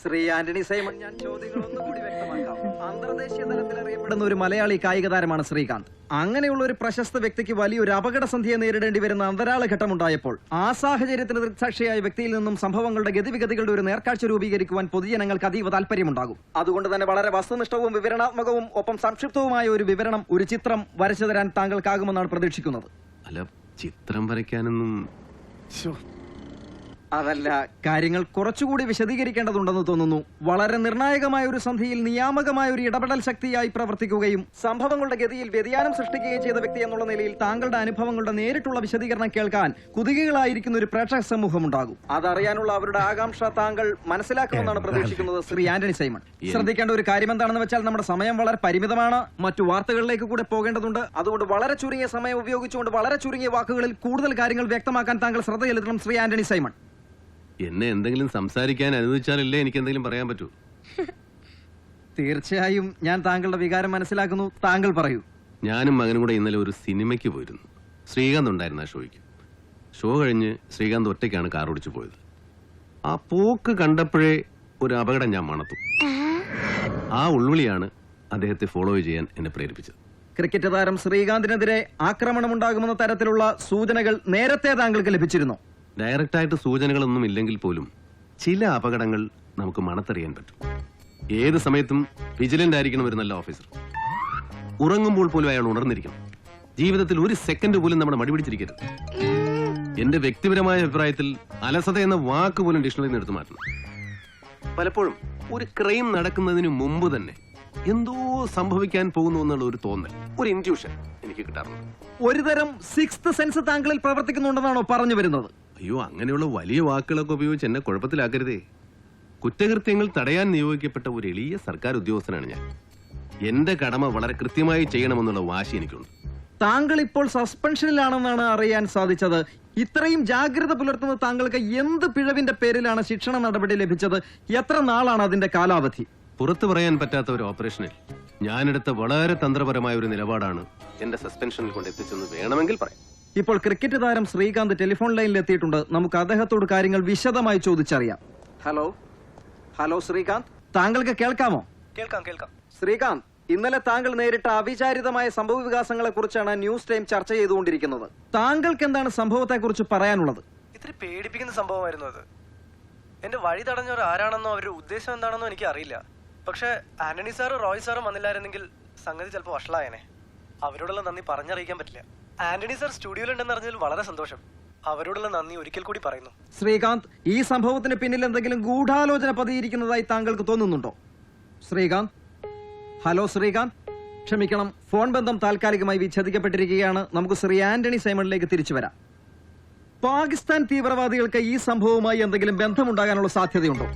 ശ്രീ ആന്റണി സൈമൺ, ഞാൻ ചോദ്യങ്ങൾ ഒന്നുകൂടി വ്യക്തമാക്കാം. അന്തർദേശീയ തലത്തിൽ അറിയപ്പെടുന്ന ഒരു മലയാളി കായിക താരമാണ് ശ്രീകാന്ത്. അങ്ങനെയുള്ള ഒരു പ്രശസ്ത വ്യക്തിക്ക് വലിയൊരു അപകടസന്ധിയെ നേരിടേണ്ടി വരുന്ന അന്തരാള ഘട്ടമുണ്ടായപ്പോൾ ആ സാഹചര്യത്തിന് ദൃക്സാക്ഷിയായ വ്യക്തിയിൽ നിന്നും സംഭവങ്ങളുടെ ഗതിവിഗതികളുടെ ഒരു നേർക്കാഴ്ച രൂപീകരിക്കുവാൻ പൊതുജനങ്ങൾക്ക് അതീവ താല്പര്യമുണ്ടാകും. അതുകൊണ്ട് തന്നെ വളരെ വസ്തുനിഷ്ഠവും വിവരണാത്മകവും ഒപ്പം സംക്ഷിപ്തവുമായ ഒരു വിവരണം, ഒരു ചിത്രം വരച്ചു തരാൻ താങ്കൾക്കാകുമെന്നാണ് പ്രതീക്ഷിക്കുന്നത്.
അല്ല, ചിത്രം വരയ്ക്കാനൊന്നും
അതല്ല, കാര്യങ്ങൾ കുറച്ചുകൂടി വിശദീകരിക്കേണ്ടതുണ്ടെന്ന് തോന്നുന്നു. വളരെ നിർണായകമായ ഒരു സന്ധിയിൽ നിയാമകമായ ഒരു ഇടപെടൽ ശക്തിയായി പ്രവർത്തിക്കുകയും സംഭവങ്ങളുടെ ഗതിയിൽ വ്യതിയാനം സൃഷ്ടിക്കുകയും ചെയ്ത വ്യക്തി എന്നുള്ള നിലയിൽ താങ്കളുടെ അനുഭവങ്ങളുടെ നേരിട്ടുള്ള വിശദീകരണം കേൾക്കാൻ കുതുകികളായിരിക്കുന്ന ഒരു പ്രേക്ഷക സമൂഹം ഉണ്ടാകും. അതറിയാനുള്ള അവരുടെ ആകാംക്ഷ താങ്കൾ മനസ്സിലാക്കുമെന്നാണ് പ്രതീക്ഷിക്കുന്നത് ശ്രീ ആന്റണി സൈമൺ. ശ്രദ്ധിക്കേണ്ട ഒരു കാര്യം എന്താണെന്ന് വെച്ചാൽ നമ്മുടെ സമയം വളരെ പരിമിതമാണ്. മറ്റു വാർത്തകളിലേക്ക് കൂടെ പോകേണ്ടതുണ്ട്. അതുകൊണ്ട് വളരെ ചുരുങ്ങിയ സമയം ഉപയോഗിച്ചുകൊണ്ട് വളരെ ചുരുങ്ങിയ വാക്കുകളിൽ കൂടുതൽ കാര്യങ്ങൾ വ്യക്തമാക്കാൻ താങ്കൾ ശ്രദ്ധ ചെലുത്തണം ശ്രീ ആന്റണി സൈമൺ.
എന്നെ എന്തെങ്കിലും സംസാരിക്കാൻ അനുവദിച്ചാലല്ലേ എനിക്ക് എന്തെങ്കിലും പറയാൻ പറ്റൂ.
തീർച്ചയായും ഞാൻ താങ്കളുടെ വികാരം മനസ്സിലാക്കുന്നു. താങ്കൾ പറയൂ.
ഞാനും മകനും കൂടെ ഇന്നലെ ഒരു സിനിമയ്ക്ക് പോയിരുന്നു. ശ്രീകാന്ത് ഉണ്ടായിരുന്നു ആ ഷോയ്ക്ക്. ഷോ കഴിഞ്ഞ് ശ്രീകാന്ത് ഒറ്റയ്ക്കാണ് കാർ ഓടിച്ചു പോയത്. ആ പോക്ക് കണ്ടപ്പോഴേ ഒരു അപകടം ഞാൻ മണത്തു. ആ ഉൾവിളിയാണ് അദ്ദേഹത്തെ ഫോളോ ചെയ്യാൻ എന്നെ പ്രേരിപ്പിച്ചത്.
ക്രിക്കറ്റ് താരം ശ്രീകാന്തിനെതിരെ ആക്രമണമുണ്ടാകുമെന്ന തരത്തിലുള്ള സൂചനകൾ നേരത്തെ താങ്കൾക്ക് ലഭിച്ചിരുന്നു?
ഡയറക്റ്റായിട്ട് സൂചനകളൊന്നും ഇല്ലെങ്കിൽ പോലും ചില അപകടങ്ങൾ നമുക്ക് മണത്തറിയാൻ പറ്റും. ഏത് സമയത്തും വിജിലന്റ് ആയിരിക്കണം ഒരു നല്ല ഓഫീസർ. ഉറങ്ങുമ്പോൾ പോലും അയാൾ ഉണർന്നിരിക്കണം. ജീവിതത്തിൽ ഒരു സെക്കൻഡ് പോലും നമ്മുടെ മടി പിടിച്ചിരിക്കരുത്. എന്റെ വ്യക്തിപരമായ അഭിപ്രായത്തിൽ അലസത എന്ന വാക്ക് പോലും ഡിക്ഷണറിയിൽ നിന്ന് എടുത്തു മാറ്റണം. പലപ്പോഴും ഒരു ക്രൈം നടക്കുന്നതിന് മുമ്പ് തന്നെ എന്തോ സംഭവിക്കാൻ പോകുന്നു എന്നുള്ള ഒരു തോന്നൽ, ഒരു ഇൻറ്റ്യൂഷൻ എനിക്ക് കിട്ടാറുണ്ട്.
ഒരുതരം സിക്സ്ത് സെൻസ് താങ്കളിൽ പ്രവർത്തിക്കുന്നുണ്ടെന്നാണോ പറഞ്ഞു വരുന്നത്?
അയ്യോ, അങ്ങനെയുള്ള വലിയ വാക്കുകളൊക്കെ ഉപയോഗിച്ച് എന്നെ കുഴപ്പത്തിലാക്കരുതേ. കുറ്റകൃത്യങ്ങൾ തടയാൻ നിയോഗിക്കപ്പെട്ട ഒരു എളിയ സർക്കാർ ഉദ്യോഗസ്ഥനാണ് ഞാൻ. എന്റെ കടമ വളരെ കൃത്യമായി ചെയ്യണമെന്നുള്ള വാശി എനിക്കുണ്ട്.
താങ്കൾ ഇപ്പോൾ സസ്പെൻഷനിലാണെന്നാണ് അറിയാൻ സാധിച്ചത്. ഇത്രയും ജാഗ്രത പുലർത്തുന്ന താങ്കൾക്ക് എന്ത് പിഴവിന്റെ പേരിലാണ് ശിക്ഷണ നടപടി ലഭിച്ചത്? എത്ര നാളാണ് അതിന്റെ കാലാവധി?
പുറത്തു പറയാൻ പറ്റാത്ത ഒരു ഓപ്പറേഷനിൽ ഞാനെടുത്ത വളരെ തന്ത്രപരമായ ഒരു നിലപാടാണ് എന്റെ സസ്പെൻഷനിൽ കൊണ്ട് എത്തിച്ചെന്ന് വേണമെങ്കിൽ പറയാം.
ഇപ്പോൾ ക്രിക്കറ്റ് താരം ശ്രീകാന്ത് ടെലിഫോൺ ലൈനിൽ എത്തിയിട്ടുണ്ട്. നമുക്ക് അദ്ദേഹത്തോട് കാര്യങ്ങൾ വിശദമായി ചോദിച്ചറിയാം. ഹലോ ഹലോ ശ്രീകാന്ത്, താങ്കൾക്ക് കേൾക്കാമോ?
കേൾക്കാം.
ശ്രീകാന്ത്, ഇന്നലെ താങ്കൾ നേരിട്ട അവിചാരിതമായ സംഭവ വികാസങ്ങളെ കുറിച്ചാണ് ന്യൂസ് ടൈം ചർച്ച ചെയ്തുകൊണ്ടിരിക്കുന്നത്. താങ്കൾക്ക് എന്താണ് സംഭവത്തെ കുറിച്ച് പറയാനുള്ളത്?
ഇത്തിരി പേടിപ്പിക്കുന്ന സംഭവമായിരുന്നു അത്. എന്റെ വഴി തടഞ്ഞവർ ആരാണെന്നോ അവരുടെ ഉദ്ദേശം എന്താണെന്നോ എനിക്ക് അറിയില്ല. പക്ഷെ ആന്റണി സാറും റോയ് സാറും വന്നില്ലായിരുന്നെങ്കിൽ സംഗതി ചിലപ്പോൾ വഷളായനെ. അവരോടുള്ള നന്ദി പറഞ്ഞറിയിക്കാൻ പറ്റില്ല. ആന്റണി സാർ സ്റ്റുഡിയോയിലുണ്ടെന്ന് അറിഞ്ഞതിൽ വളരെ സന്തോഷം. അവരോടുള്ള നന്ദി ഒരിക്കൽ കൂടി പറയുന്നു.
ശ്രീകാന്ത്, ഈ സംഭവത്തിന് പിന്നിൽ എന്തെങ്കിലും ഗൂഢാലോചന പതിയിരിക്കുന്നതായി താങ്കൾക്ക് തോന്നുന്നുണ്ടോ? ശ്രീകാന്ത്, ഹലോ ശ്രീകാന്ത്, ക്ഷമിക്കണം, ഫോൺ ബന്ധം താൽക്കാലികമായി വിച്ഛേദിക്കപ്പെട്ടിരിക്കുകയാണ്. നമുക്ക് ശ്രീ ആന്റണി സൈമണിലേക്ക് തിരിച്ചു വരാം. പാകിസ്ഥാൻ തീവ്രവാദികൾക്ക് ഈ സംഭവവുമായി എന്തെങ്കിലും ബന്ധമുണ്ടാകാനുള്ള സാധ്യതയുണ്ടോ?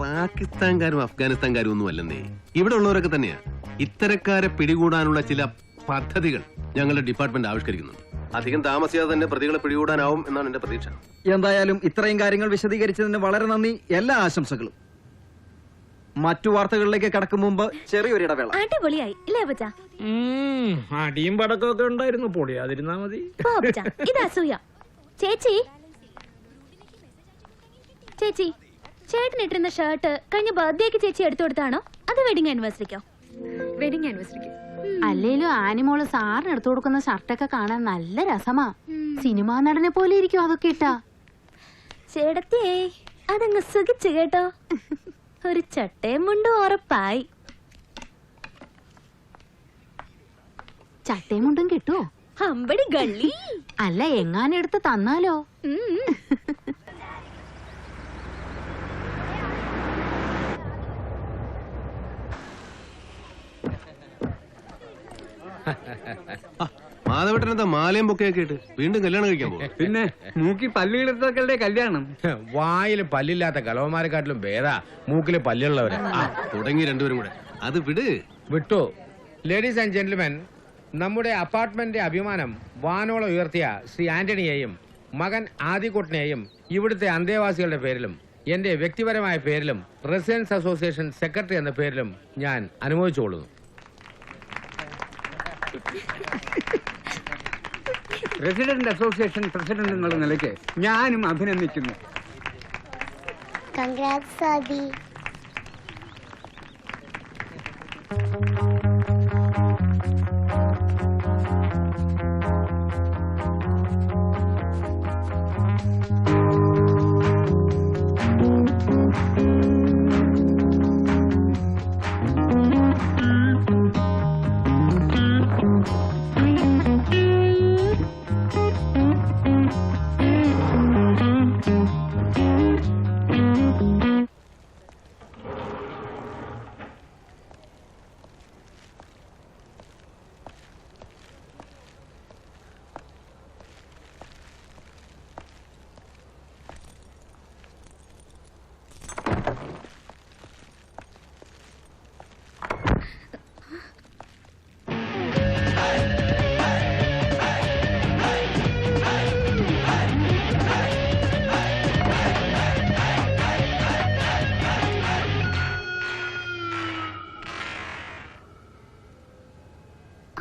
പാകിസ്ഥാൻകാരും അഫ്ഗാനിസ്ഥാൻകാരും ഒന്നും അല്ലെന്നേ, ഇവിടെ ഉള്ളവരൊക്കെ തന്നെയാ. ഇത്തരക്കാരെ പിടികൂടാനുള്ള ചില പദ്ധതികൾ ഞങ്ങളുടെ ഡിപ്പാർട്ട്മെന്റ് ആവിഷ്കരിക്കുന്നുണ്ട്. അധികം താമസിയാതെ തന്നെ പ്രതികളെ പിടികൂടാനാവും എന്നാണ് എന്റെ പ്രതീക്ഷ.
എന്തായാലും ഇത്രയും കാര്യങ്ങൾ വിശദീകരിച്ചതിന് വളരെ നന്ദി. എല്ലാ ആശംസകളും. മറ്റു വാർത്തകളിലേക്ക് കടക്കും മുമ്പ് ചെറിയൊരു ഇടവേള.
അടിപൊളിയായി ഇല്ലേ അപ്പച്ചാ?
അടിയും പടക്കമൊക്കെ ഉണ്ടായിരുന്നു, പൊളിയാതിരുന്നാ മതി.
ഇത് അസൂയ. ചേച്ചി ചേട്ടൻ ഇട്ടിരുന്ന ഷർട്ട് കഴിഞ്ഞ ബർത്ത്ഡേക്ക് ചേച്ചി എടുത്തു കൊടുത്താണോ അത് വെഡിങ് ആനിവേഴ്സറിക്കോ? വെഡിങ് ആനിവേഴ്സറിക്ക്.
അല്ലേലും ആനിമോള് സാറിന് എടുത്തു കൊടുക്കുന്ന ഷർട്ടൊക്കെ കാണാൻ നല്ല രസമാ. സിനിമാ നടനെ പോലെ ഇരിക്കും അതൊക്കെ ഇട്ടാ.
ചേട്ടത്തിയേ അതങ്ങ് സുഖിച്ചു കേട്ടോ. ഒരു ചട്ടയും മുണ്ടും ഉറപ്പായി.
ചട്ടയും മുണ്ടും കിട്ടുവോ?
അമ്പടി ഗള്ളി.
അല്ല, എങ്ങാനെടുത്ത് തന്നാലോ?
മാധവട്ടനെന്താ മാലയും പൊക്കെയൊക്കെ ഇട്ട് വീണ്ടും കല്യാണം കഴിക്കാൻ പോകും?
പിന്നെ മൂക്കി പല്ലുകിടത്തക്കളുടെ കല്യാണം. വായിൽ പല്ലില്ലാത്ത കലവന്മാരെക്കാട്ടിലും ഭേദാ മൂക്കില് പല്ലുള്ളവരാ.
തുടങ്ങി രണ്ടുപേരും കൂടെ. അത് വിട്ടു.
ലേഡീസ് ആൻഡ് ജെന്റിൽമെൻ, നമ്മുടെ അപ്പാർട്ട്മെന്റ് അഭിമാനം വാനോളം ഉയർത്തിയ ശ്രീ ആന്റണിയെയും മകൻ ആദിക്കുട്ടനെയും ഇവിടുത്തെ അന്തേവാസികളുടെ പേരിലും എന്റെ വ്യക്തിപരമായ പേരിലും റെസിഡൻസ് അസോസിയേഷൻ സെക്രട്ടറി എന്ന പേരിലും ഞാൻ അനുമോദിച്ചുകൊള്ളുന്നു.
റെസിഡന്റ് അസോസിയേഷൻ പ്രസിഡന്റ് എന്നുള്ള നിലയ്ക്ക് ഞാനും അഭിനന്ദിക്കുന്നു.
കൺഗ്രാറ്റ്സ് ആദി.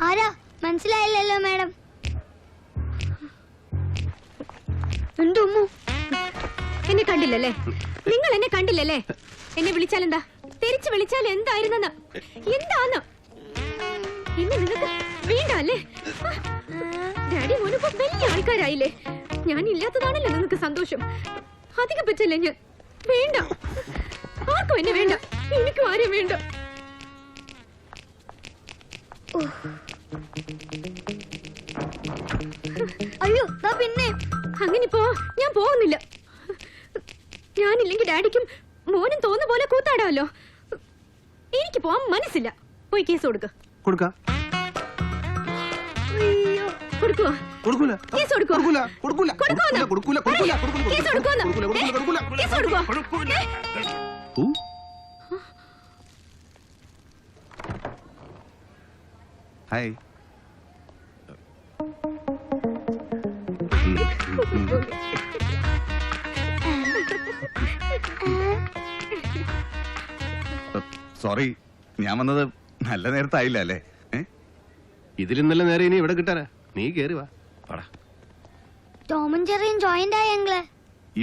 ആരാ മനസ്സിലായില്ലല്ലോ മാഡം.
എന്നെ കണ്ടില്ലല്ലേ? നിങ്ങൾ എന്നെ കണ്ടില്ലല്ലേ? എന്നെ വിളിച്ചാലെന്താ? തിരിച്ചു വിളിച്ചാൽ എന്തായിരുന്നെന്ന് എന്താന്ന് ഇന്ന് നിങ്ങൾക്ക് വേണ്ടല്ലേ? ഡാഡി മോനിപ്പോ വലിയ ആൾക്കാരായില്ലേ? ഞാൻ ഇല്ലാത്തതാണല്ലോ നിങ്ങൾക്ക് സന്തോഷം. അധികം പറ്റല്ലേ ഞാൻ? വേണ്ട, ആർക്കും എന്നെ വേണ്ട, എനിക്കും ആരും വേണ്ട.
അയ്യോ പിന്നെ
അങ്ങനെ ഞാൻ പോകുന്നില്ല. ഞാനില്ലെങ്കിൽ ഡാഡിക്കും മോനും തോന്നുന്ന പോലെ കൂത്താടാമല്ലോ. എനിക്ക് പോവാൻ മനസ്സില്ല. പോയി കേസ് കൊടുക്കുക. കേസ്
ഹായ്, സോറി, ഞാൻ വന്നത് നല്ല നേരത്തായില്ല അല്ലേ?
ഇതിലും നല്ല നേരെ ഇനി ഇവിടെ കിട്ടാനാ. നീ കേറി വാ.
ടോമും ചെറിയും ജോയിന്റ് ആയ ഞങ്ങള്.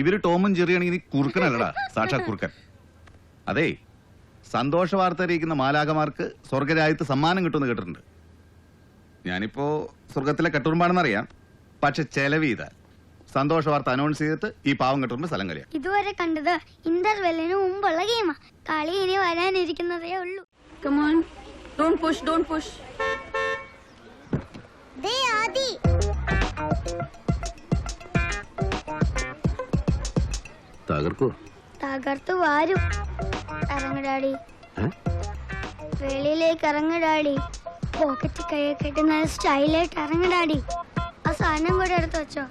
ഇവര് ടോമും ചെറിയാണെങ്കിൽ നീ കുറുക്കനല്ലടാ, സാക്ഷാ കുറുക്കൻ. അതെ, സന്തോഷ വാർത്ത അറിയിക്കുന്ന മാലാകമാർക്ക് സ്വർഗരാജ്യത്ത് സമ്മാനം കിട്ടുമെന്ന് കേട്ടിട്ടുണ്ട്. ഞാനിപ്പോ സ്വർഗത്തിലെ കെട്ടുറുമ്പാണെന്നറിയാം, പക്ഷെ ചെലവ് ചെയ്താൽ സന്തോഷ വാർത്ത അനൗൺസ് ചെയ്തിട്ട് ഈ പാവം കെട്ടുറുമ്പ് സ്ഥലം കളിയാം.
ഇതുവരെ കണ്ടത് ഇന്റർവെല്ലിന് മുമ്പുള്ള ഗെയിമാ. കളി ഇനി വരാനിരിക്കുന്നതേ ഉള്ളൂ.
തകർക്കോ?
തകർത്ത് വാരും. ഇറങ്ങടാടി, വെളിയിലേക്ക് ഇറങ്ങടാടി. പോക്കറ്റ് കൈയൊക്കെ ഇട്ട് നല്ല സ്റ്റൈലായിട്ട് ഇറങ്ങടാടി. ആ സാധനം കൂടെ എടുത്ത് വെച്ചോ.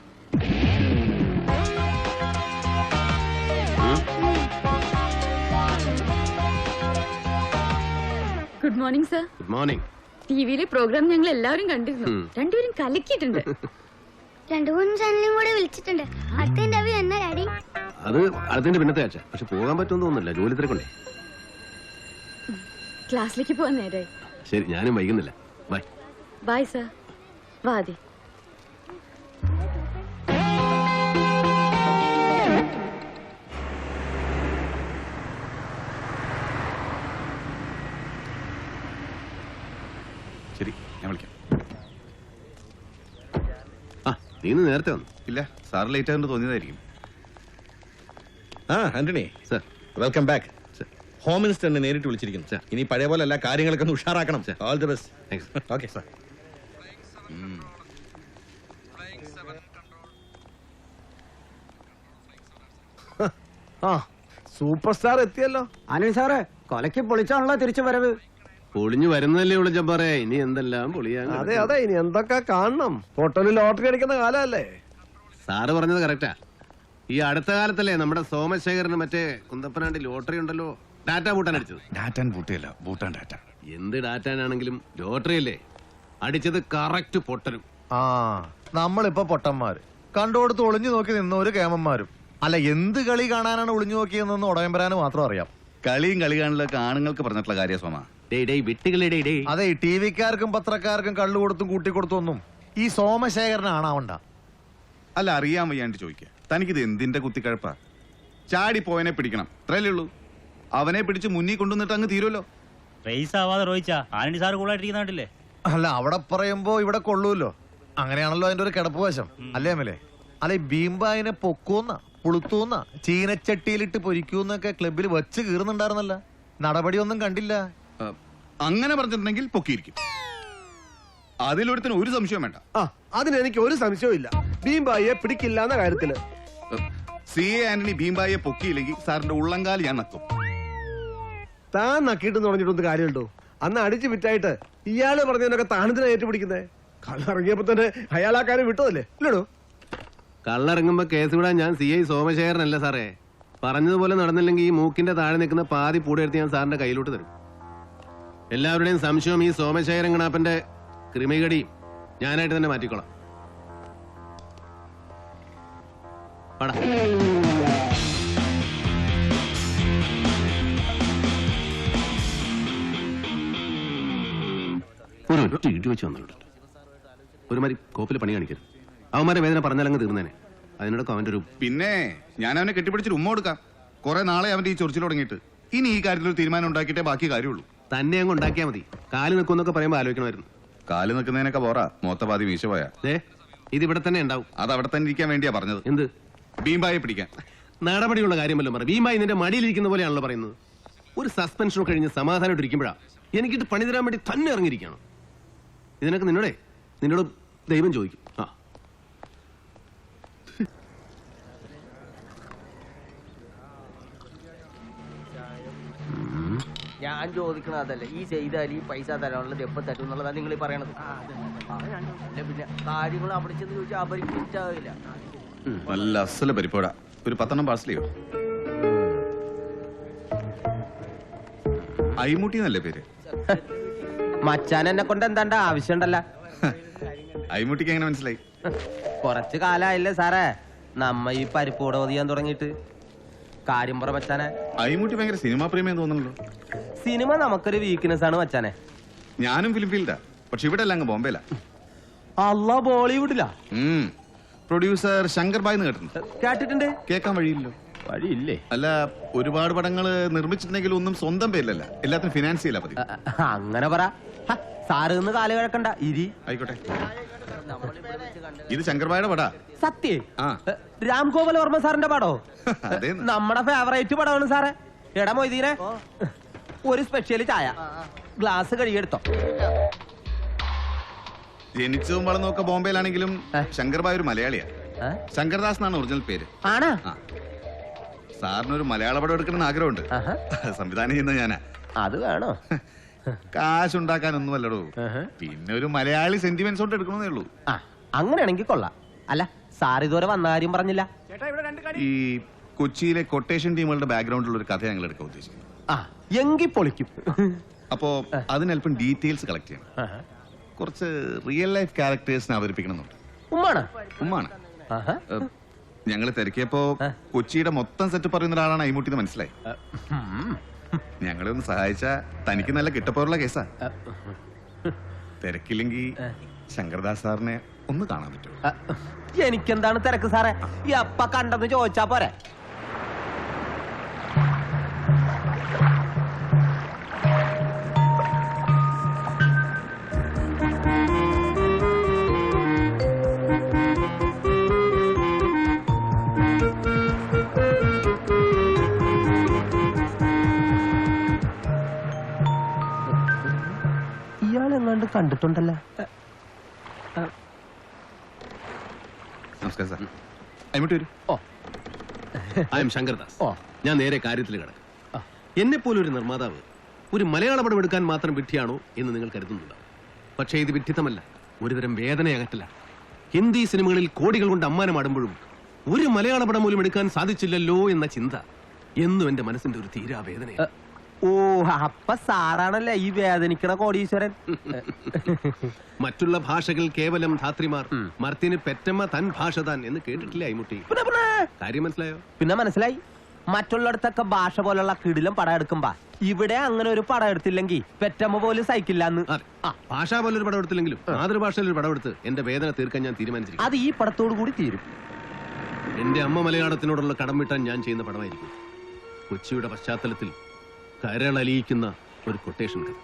Good morning sir.
Good morning.
ടിവിയിലെ പ്രോഗ്രാം ഞങ്ങൾ എല്ലാവരും കണ്ടിരുന്നു. രണ്ടുപേരും കലക്കിയിട്ടുണ്ട്.
2-3 ചാനലും കൂടെ വിളിച്ചിട്ടുണ്ട്. അടുത്ത ഇന്റർവ്യൂ എന്നാ ഡാഡി?
അത് അതിന്റെ പിന്നത്തെ ആഴ്ച. പക്ഷെ പോകാൻ പറ്റുമെന്ന് തോന്നുന്നില്ല, ജോലി തിരക്കുണ്ടേ.
ക്ലാസ്സിലേക്ക് പോവാൻ നേരായി.
ശരി, ഞാനും വൈകുന്നില്ല. ബൈ.
Bye sir. വാതി.
ശരി, ഞാൻ വിളിക്കാം.
നീ ഇന്ന് നേരത്തെ വന്നു?
ഇല്ല, സാർ ലേറ്റ് ആയിട്ട് തോന്നിയതായിരിക്കും.
Antony sir, welcome back. Home മിനിസ്റ്ററിനെ നേരിട്ട് വിളിച്ചിരിക്കുന്നു. ഇനി പഴയ പോലെ എല്ലാ കാര്യങ്ങളൊക്കെ ഒന്ന് ഉഷാറാക്കണം. All the best. Okay sir.
Superstar എത്തിയല്ലോ.
അനിൽ സാറേ, കൊലയ്ക്ക് പൊളിച്ചാണല്ലോ തിരിച്ചു വരവ്.
പൊളിഞ്ഞു വരുന്നല്ലേ ഉള്ളു ജബ്ബാറേ, ഇനി എന്തെല്ലാം പൊളിയാൻ.
അതെ അതെ, ഇനി എന്തൊക്കെ കാണണം. ഹോട്ടലിൽ ലോട്ടറി അടിക്കുന്ന കാലല്ലേ.
സാറ് പറഞ്ഞത് കറക്റ്റാ. ഈ അടുത്ത കാലത്തല്ലേ നമ്മുടെ സോമശേഖരന് മറ്റേ കുന്തപ്പനാണ്ട് ലോട്ടറി ഉണ്ടല്ലോ, ഡാറ്റ പൂട്ടാൻ അടിച്ചത്.
ഡാറ്റാൻ പൂട്ടിയല്ല, പൂട്ടാൻ ഡാറ്റ.
എന്ത് ഡാറ്റാനാണെങ്കിലും ലോട്ടറി അല്ലേ അടിച്ചത്, കറക്റ്റ് പൊട്ടരും.
ആ, നമ്മളിപ്പോ പൊട്ടന്മാര്, കണ്ടോടത്ത് ഒളിഞ്ഞു നോക്കി നിന്ന ഒരു കേമന്മാരും. അല്ല, എന്ത് കളി കാണാനാണ് ഒളിഞ്ഞു നോക്കിയതെന്ന് ഉടയമ്പരാന് മാത്രം അറിയാം.
കളിയും കളി കാണലൊക്കെ ആണുങ്ങൾക്ക് പറഞ്ഞിട്ടുള്ള കാര്യം സോമ.
അതെ, ടി വിക്കാർക്കും പത്രക്കാർക്കും കള്ളു കൊടുത്തും കൂട്ടിക്കൊടുത്തും ഒന്നും ഈ സോമശേഖരനാണാവണ്ട.
അല്ല, അറിയാൻ വയ്യാണ്ട് ചോദിക്കുക, തനിക്കിത് എന്തിന്റെ കുത്തിക്കഴപ്പാ? ചാടി പോയനെ പിടിക്കണം, അത്രയല്ലേ ഉള്ളൂ. അവനെ പിടിച്ച് മുന്നിൽ കൊണ്ടുവന്നിട്ട് അങ്ങ് തീരുമല്ലോ.
റേസ് ആവാതെ റോയിച്ചാ ആനണി സാർ കൂളായിട്ടിരിക്കുന്നില്ലേ?
അല്ല, അവിടെ പറയുമ്പോ ഇവിടെ കൊള്ളൂല്ലോ. അങ്ങനെയാണല്ലോ അതിന്റെ ഒരു കിടപ്പ് വശം, അല്ലേ അമ്മലേ? അല്ല, ഈ ബീംബായിനെ പൊക്കൂന്ന പുളുത്തൂന്ന ചീനച്ചട്ടിയിലിട്ട് പൊരിക്കൂന്നൊക്കെ ക്ലബിൽ വെച്ച് കീറുന്നുണ്ടായിരുന്നല്ല, നടപടിയൊന്നും കണ്ടില്ല.
അങ്ങനെ പറഞ്ഞിട്ടുണ്ടെങ്കിൽ പൊക്കിയിരിക്കും, അതിലൊരുത്തിന് ഒരു സംശയം വേണ്ട.
അതിനെനിക്ക് ഒരു സംശയവും ഇല്ല, ഭീംബായിയെ പിടിക്കില്ല എന്ന കാര്യത്തില്.
സി എ ആന്റണി ഭീംബായിയെ പൊക്കിയില്ലെങ്കിൽ സാറിന്റെ ഉള്ളങ്കാൽ ഞാൻ നക്കും.
താൻ നക്കിയിട്ട് തുടങ്ങിയിട്ടൊന്നും കാര്യമുണ്ടോ? അന്ന് അടിച്ചു വിറ്റായിട്ട് ഇയാള് പറഞ്ഞതിനൊക്കെ താണത്തിനാ ഏറ്റുപിടിക്കുന്നേ. കള്ളിറങ്ങിയപ്പോ തന്നെ അയാൾ ആ കാര്യം വിട്ടതല്ലേ ഇല്ലടോ?
കള്ളിറങ്ങുമ്പോ കേസ് വിടാൻ ഞാൻ CI സോമശേഖരനല്ല സാറേ. പറഞ്ഞതുപോലെ നടന്നില്ലെങ്കിൽ ഈ മൂക്കിന്റെ താഴെ നിൽക്കുന്ന പാതി പൂടെടുത്ത് ഞാൻ സാറിന്റെ കയ്യിലോട്ട് തരും. എല്ലാവരുടെയും സംശയം ഈ സോമശേഖരൻ ഗണാപ്പന്റെ ക്രിമികടി ഞാനായിട്ട് തന്നെ മാറ്റിക്കോളാം. ഒരു ഇടി വെച്ച് വന്നിട്ടുണ്ട്. ഒരുമാതിരി കോപ്പിൽ പണി കാണിക്കരുത്. അവന്മാരെ വേദന പറഞ്ഞാലങ്ങ് തീർന്നേനെ. അതിനോടൊക്കെ അവന്റെ ഒരു
പിന്നെ ഞാൻ അവനെ കെട്ടിപ്പിടിച്ചിട്ട് ഉമ്മ കൊടുക്കാം. കുറെ നാളെ അവന്റെ ഈ ചൊറിച്ചിൽ തുടങ്ങിയിട്ട്. ഇനി ഈ കാര്യത്തിൽ ഒരു തീരുമാനം ഉണ്ടാക്കിയിട്ടേ ബാക്കി കാര്യമുള്ളൂ.
തന്നെ അങ്ങ് ഉണ്ടാക്കിയാൽ മതി. കാല് നിൽക്കുന്നൊക്കെ പറയുമ്പോൾ ആലോചിക്കണമായിരുന്നു.
കാല് നിൽക്കുന്നതിനൊക്കെ പോറാ, മോത്തപാതി വീശ പോയാ.
ഇതിവിടെ തന്നെ ഉണ്ടാവും.
അത് അവിടെ തന്നെ ഇരിക്കാൻ വേണ്ടിയാ പറഞ്ഞത്.
എന്ത്?
ഭീംബായെ പിടിക്കാൻ.
നടപടിയുള്ള കാര്യമല്ലോ പറ. ഭീംബായി നിന്റെ മടിയിലിരിക്കുന്ന പോലെയാണല്ലോ പറയുന്നത്. ഒരു സസ്പെൻഷൻ കഴിഞ്ഞ് സമാധാനമായിട്ട് ഇരിക്കുമ്പോഴാ എനിക്കിട്ട് പണി തരാൻ വേണ്ടി തന്നെ ഇറങ്ങിയിരിക്കണം. ഇതിനൊക്കെ നിന്നോട് ദൈവം ചോദിക്കും.
ഞാൻ ചോദിക്കണ അതല്ല, ഈ ചെയ്താൽ ഈ പൈസ തരാനുള്ളത് എപ്പോൾ തരും എന്നുള്ളതാണ് നിങ്ങൾ ഈ പറയണത്. അല്ല പിന്നെ കാര്യങ്ങൾ അവിടെ ചെന്ന് ചോദിച്ചാൽ അവർക്ക് ഇഷ്ടാവില്ല.
നല്ല അസല പരിപ്പോടാ. ഒരു 10 പാഴ്സൽ ചെയ്യോ? അയ്മുട്ടി എന്നല്ലേ പേര്?
മച്ചാൻ എന്നെ കൊണ്ട് എന്താണ്ട ആവശ്യമുണ്ടല്ല.
അയ്മുട്ടിക്ക് എങ്ങനെ മനസ്സിലായി?
കുറച്ച് കാലായില്ലേ സാറേ നമ്മ ഈ പരിപ്പോടെ ഒതിയാൻ തുടങ്ങിയിട്ട്. കാര്യം പറ മച്ചാനെ.
അയ്മൂട്ടി ഭയങ്കര സിനിമാ പ്രേമിയെന്ന് തോന്നുന്നല്ലോ.
സിനിമ നമുക്കൊരു വീക്ക്നെസ് ആണ് മച്ചാനെ.
ഞാനും ഫിലിം ഫീൽഡാ, പക്ഷെ ഇവിടെ അല്ല, അങ്ങ് ബോംബെയിലാ.
അല്ല, ബോളിവുഡിലാ.
പ്രൊഡ്യൂസർ ശങ്കർ ബായ് എന്ന് കേട്ടിട്ടുണ്ട്?
കേട്ടിട്ടുണ്ട്.
കേൾക്കാൻ വഴിയില്ലോ?
വഴിയില്ലേ?
അല്ല, ഒരുപാട് പടങ്ങൾ നിർമ്മിച്ചിട്ടുണ്ടെങ്കിൽ ഒന്നും സ്വന്തം പേരിലല്ല, എല്ലാത്തിനും ഫിനാൻസ് ചെയ്യില്ല പതി.
അങ്ങനെ പറ സാറ് നിന്ന് കാല് കിഴക്കണ്ട, ഇരി.
ആയിക്കോട്ടെ. ഇത് ശങ്കർ ബായുടെ പടാ.
സത്യം? രാം ഗോപാൽ വർമ്മ സാറിന്റെ പടോ? നമ്മുടെ ഫേവറേറ്റ് പടമാണ് സാറേ. എടാ മൊയ്തീനെ, ഒരു സ്പെഷ്യൽ ചായ, ഗ്ലാസ് കഴുകിയെടുത്തോ.
ജനിച്ചതും വളർന്നൊക്കെ ബോംബെയിലാണെങ്കിലും ശങ്കർ ബായ് ഒരു മലയാളിയാ. ശങ്കർദാസ് എന്നാണ് ഒറിജിനൽ പേര്.
ആണാ?
സാറിനൊരു മലയാള പടം എടുക്കണമെന്ന് ആഗ്രഹമുണ്ട്. സംവിധാനം ചെയ്യുന്ന ഞാനാ.
അത് വേണോ?
കാശുണ്ടാക്കാനൊന്നും അല്ലടോ, പിന്നെ ഒരു മലയാളി സെന്റിമെന്റ്സ് കൊണ്ട് എടുക്കണമെന്നേ ഉള്ളൂ.
അങ്ങനെയാണെങ്കിൽ കൊള്ളാം. അല്ല, സാർ ഇതുവരെ വന്ന കാര്യം പറഞ്ഞില്ല.
ഈ കൊച്ചിയിലെ കൊട്ടേഷൻ ടീമുകളുടെ ബാക്ക്ഗ്രൗണ്ടിലുള്ള ഒരു കഥ ഞങ്ങൾ എടുക്കാൻ ഉദ്ദേശിക്കുന്നു.
എങ്കിൽ പൊളിക്കും.
അപ്പോ അതിനല്പം ഡീറ്റെയിൽസ് കളക്ട് ചെയ്യണം. കുറച്ച് റിയൽ ലൈഫ് ക്യാരക്ടേഴ്സിനെ അവതരിപ്പിക്കണമെന്നുണ്ട്. ഉമ്മാണ്. ഞങ്ങൾ തിരക്കിയപ്പോ കൊച്ചിയുടെ മൊത്തം സെറ്റ് പറയുന്ന ഒരാളാണ് അയ്മൂട്ടിന്ന് മനസ്സിലായി. ഞങ്ങളെ ഒന്ന് സഹായിച്ചാ തനിക്ക് നല്ല കിട്ടപ്പോറുള്ള കേസാ. തിരക്കില്ലെങ്കിൽ ശങ്കർദാസ് സാറിനെ ഒന്ന് കാണാൻ പറ്റുമോ?
എനിക്കെന്താണ് തിരക്ക് സാറേ? ഈ അപ്പ കണ്ടെന്ന് ചോദിച്ചാ പോരെ. ഇയാളെങ്ങാണ്ട് കണ്ടിട്ടുണ്ടല്ലോ.
നമസ്കാരം സാർ. അയ്മൂട്ടി വരൂ.
I M Sankardas. ഞാൻ നേരെ കാര്യത്തിൽ കിടക്കും. എന്നെ പോലൊരു നിർമ്മാതാവ് ഒരു മലയാള പടം എടുക്കാൻ മാത്രം വിഡ്ഢിയാണോ എന്ന് നിങ്ങൾ കരുതുന്നുണ്ട്. പക്ഷേ ഇത് വിഡ്ഢിത്തമല്ല, ഒരുതരം വേദനയകറ്റലാണ്. ഹിന്ദി സിനിമകളിൽ കോടികൾ കൊണ്ട് അമ്മാനമാടുമ്പോഴും ഒരു മലയാള പടം പോലും എടുക്കാൻ സാധിച്ചില്ലല്ലോ എന്ന ചിന്ത എന്നും എന്റെ മനസ്സിന്റെ ഒരു തീരാ വേദനയാണ്.
ഓ, അപ്പ സാറാണല്ലേ ഈ വേദനിക്കണ കോടീശ്വരൻ.
മറ്റുള്ള ഭാഷകൾ കേവലം ധാത്രിമാർ, മർത്തിന് പെറ്റമ്മ തൻ ഭാഷ താൻ എന്ന് കേട്ടിട്ടില്ല അയ്മുട്ടി? കാര്യം മനസ്സിലായോ?
പിന്നെ മനസ്സിലായി. മറ്റുള്ളിടത്തൊക്കെ ഭാഷ പോലുള്ള കിടിലം പടം എടുക്കുമ്പോ ഇവിടെ അങ്ങനെ ഒരു പടം എടുത്തില്ലെങ്കിൽ പെറ്റമ്മ പോലും സഹിക്കില്ലെന്ന്.
ഭാഷ പോലൊരു പടം എടുത്തില്ലെങ്കിലും മാതൃഭാഷയിൽ ഒരു പടം എടുത്ത് എന്റെ വേദന തീർക്കാൻ ഞാൻ തീരുമാനിച്ചിരിക്കും.
അത് ഈ പടത്തോടു കൂടി തീരും.
എന്റെ അമ്മ മലയാളത്തിനോടുള്ള കടം വിട്ടാൻ ഞാൻ ചെയ്യുന്ന പടമായിരിക്കും. കൊച്ചിയുടെ പശ്ചാത്തലത്തിൽ കരളലിയിക്കുന്ന ഒരു കൊട്ടേഷൻ കഥ.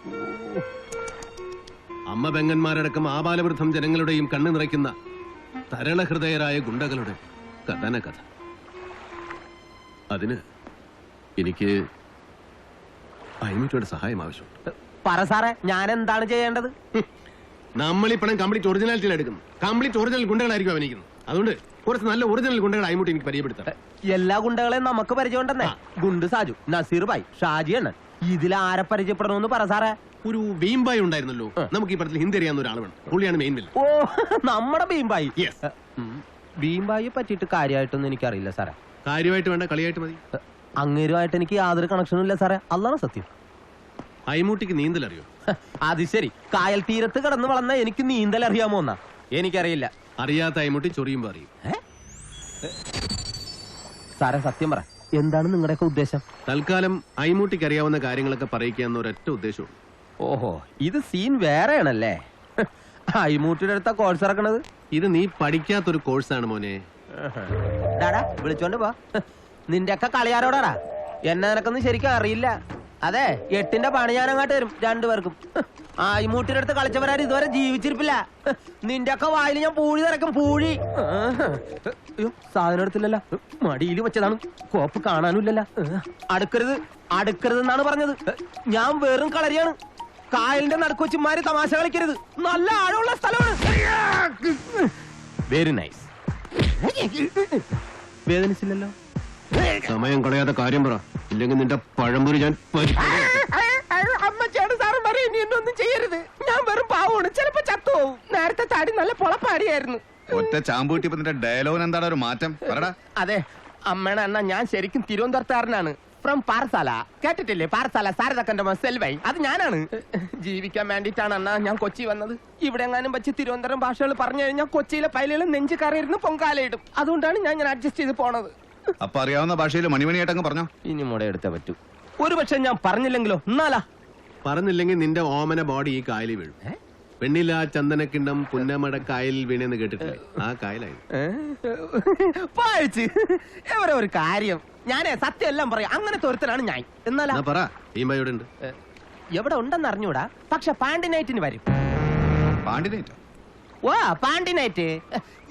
അമ്മ പെങ്ങന്മാരടക്കം ആബാലവൃദ്ധം ജനങ്ങളുടെയും കണ്ണു നിറയ്ക്കുന്ന തരളഹൃദയരായ ഗുണ്ടകളുടെ കഥന കഥ. അതിന് എനിക്ക് അയ്മൂട്ടിയുടെ സഹായം ആവശ്യമുണ്ട്.
പറ സാറേ, ഞാൻ എന്താണ് ചെയ്യേണ്ടത്?
നമ്മൾ ഈ പണം കംപ്ലീറ്റ് ഒറിജിനാലിറ്റിയിൽ എടുക്കുന്നു. കംപ്ലീറ്റ് ഒറിജിനൽ ഗുണ്ടകളായിരിക്കും അഭിനയിക്കുന്നത്. അതുകൊണ്ട് കുറച്ച് നല്ല ഒറിജിനൽ ഗുണ്ടകൾ അയ്മൂട്ടി എനിക്ക് പരിചയപ്പെടുത്താം.
എല്ലാ ഗുണ്ടകളെയും നമുക്ക് പരിചയമുണ്ടെന്നേ. ഗുണ്ട് സാജു, നസീർ ഭായ്, ഷാജി അണ്ണൻ, ഇതിൽ ആരെ പരിചയപ്പെടണമെന്ന് പറ സാറേ.
ഒരു ഭീംബായി ഉണ്ടായിരുന്നല്ലോ, നമുക്ക് ഈ പടത്തിൽ ഹിന്ദി അറിയാവുന്ന ഒരാൾ വേണം. പുള്ളിയാണ് മെയിൻ വില്ലൻ.
ഓ, നമ്മുടെ ഭീംബായി. ഭീംബായിയെ പറ്റിയിട്ട് കാര്യമായിട്ടൊന്നും എനിക്കറിയില്ല സാറേ.
കാര്യമായിട്ട് വേണ്ട, കളിയായിട്ട് മതി.
അങ്ങേരുമായിട്ട് എനിക്ക് യാതൊരു കണക്ഷനും ഇല്ല സാറേ, അതാണ് സത്യം.
അയ്മൂട്ടിക്ക് നീന്തൽ അറിയോ?
അത് ശരി, കായൽ തീരത്ത് കിടന്ന് വളർന്ന എനിക്ക് നീന്തൽ അറിയാമോ എന്നാ? എനിക്കറിയില്ല.
അറിയാത്ത അയ്മൂട്ടി ചൊറിയുമ്പോ അറിയും.
സാറേ സത്യം പറ, എന്താണ് നിങ്ങളുടെയൊക്കെ ഉദ്ദേശം?
തൽക്കാലം അയ്മൂട്ടിക്ക് അറിയാവുന്ന കാര്യങ്ങളൊക്കെ പറയിക്കുക എന്ന ഒരൊറ്റ ഉദ്ദേശമുള്ളൂ.
ഓഹോ, ഇത് സീൻ വേറെയാണല്ലേ? അയ്മൂട്ടിയുടെ അടുത്ത കോഴ്സ് ഇറക്കണത്?
ഇത് നീ പഠിക്കാത്തൊരു കോഴ്സാണ് മോനെ.
ഡാടാ, വിളിച്ചോണ്ട് പോ. നിന്റെ ഒക്കെ കളിയാരോടാടാ? എന്നെ നിനക്കൊന്നും ശരിക്കും അറിയില്ല. അതെ, 8ന്റെ പണി ഞാൻ അങ്ങോട്ട് തരും രണ്ടുപേർക്കും. അയ്മൂട്ടിയുടെ അടുത്ത് കളിച്ചവരാരും ഇതുവരെ ജീവിച്ചിരിപ്പില്ല. നിന്റെ ഒക്കെ വായിൽ ഞാൻ പൂഴി നിറക്കും, പൂഴി. സാധനം എടുത്തില്ലല്ലോ, മടിയിൽ വെച്ചതാണ്, കോപ്പ് കാണാനുമില്ലല്ലോ. അടുക്കരുത്, അടുക്കരുതെന്നാണ് പറഞ്ഞത്. ഞാൻ വെറും കളരിയാണ്. കായലിന്റെ നടുക്ക് വെച്ചുമാര് തമാശ കളിക്കരുത്. നല്ല ആഴമുള്ള സ്ഥലമാണ്. Very nice. വേദനിച്ചില്ലല്ലോ?
സമയം കളയാതെ കാര്യം പറ, ഇല്ലെങ്കിൽ നിന്റെ പഴംപൊരി ഞാൻ
അമ്മച്ചാണ് സാറും പറയും ഇനി എന്നൊന്നും ചെയ്യരുത്. ഞാൻ വെറും പാവമാണ്, ചിലപ്പോ ചത്തുപോകും. നേരത്തെ താടി നല്ല പൊളപ്പാടിയായിരുന്നു.
ഒറ്റ ചാമ്പ് കിട്ടിയപ്പോ നിന്റെ ഡയലോഗിന് എന്താണ് ഒരു മാറ്റം?
അതെ അമ്മയുടെ അണ്ണ, ഞാൻ ശരിക്കും തിരുവനന്തപുരത്തുകാരനാണ്. ഫ്രം പാറശാല. കേട്ടിട്ടില്ലേ പാറശാല സാരഥക്കന്റെ മോൻ സെൽവൈ? അത് ഞാനാണ്. ജീവിക്കാൻ വേണ്ടിയിട്ടാണ് അണ്ണാ ഞാൻ കൊച്ചി വന്നത്. ഇവിടെ എങ്ങാനും വെച്ച് തിരുവനന്തപുരം ഭാഷകൾ പറഞ്ഞു കഴിഞ്ഞാൽ കൊച്ചിയിലെ പൈലുകൾ നെഞ്ചു കയറിയിരുന്ന് പൊങ്കാലയിടും. അതുകൊണ്ടാണ് ഞാൻ അഡ്ജസ്റ്റ് ചെയ്ത് പോണത്.
അപ്പൊ അറിയാവുന്ന ഭാഷയിൽ മണിമണിയായിട്ടങ്ങ് പറഞ്ഞോ.
ഇനി മുട എടുത്തേ പറ്റൂ. ഒരു പക്ഷെ ഞാൻ പറഞ്ഞില്ലെങ്കിലോ? എന്നാലാ
പറഞ്ഞില്ലെങ്കിൽ നിന്റെ ഓമന ബോഡി ഈ കായലിൽ വീഴും. പെണ്ണില്ല ചന്ദനക്കിണ്ണം പുന്നമട കായലിൽ വീണെന്ന് കേട്ടിട്ടില്ലേ? ആ കായലായി
പാഴിച്ച് എവരെ ഒരു കാര്യം. ഞാനേ സത്യം എല്ലാം പറയാം. അങ്ങനത്തെ ഒരുത്തനാണ് ഞാൻ. എന്നാലാ
പറ ഈമ്പയോടെ ഉണ്ട്.
എവിടെ ഉണ്ടെന്ന് അറിഞ്ഞൂടാ, പക്ഷെ പാണ്ടി നൈറ്റിന് വരും. ഓ പാണ്ടി നൈറ്റ്.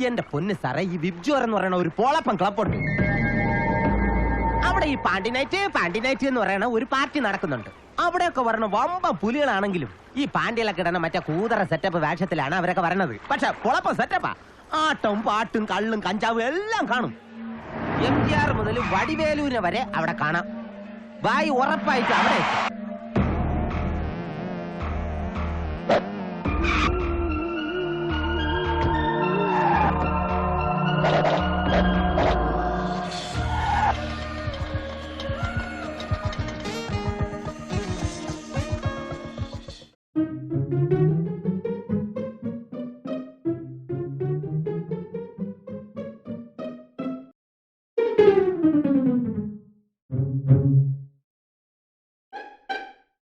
എന്റെ പൊന്ന് സാറേ, ഈ വിബ്ജോർ എന്ന് പറയുന്ന ഒരു പോളപ്പം ക്ലബ് ഉണ്ട്. അവിടെ ഈ പാണ്ടി നൈറ്റ് എന്ന് പറയുന്ന ഒരു പാർട്ടി നടക്കുന്നുണ്ട്. അവിടെയൊക്കെ വരണ വമ്പം പുലികളാണെങ്കിലും ഈ പാണ്ടിയിലൊക്കെ ഇടണ മറ്റേ കൂതറ സെറ്റപ്പ് വേഷത്തിലാണ് അവരൊക്കെ വരണത്. പക്ഷെ പൊളപ്പം സെറ്റപ്പാ. ആട്ടവും പാട്ടും കള്ളും കഞ്ചാവും എല്ലാം കാണും. MGR മുതൽ വടിവേലൂരിനെ വരെ അവിടെ കാണാം. വായി ഉറപ്പായിട്ട് അവിടെ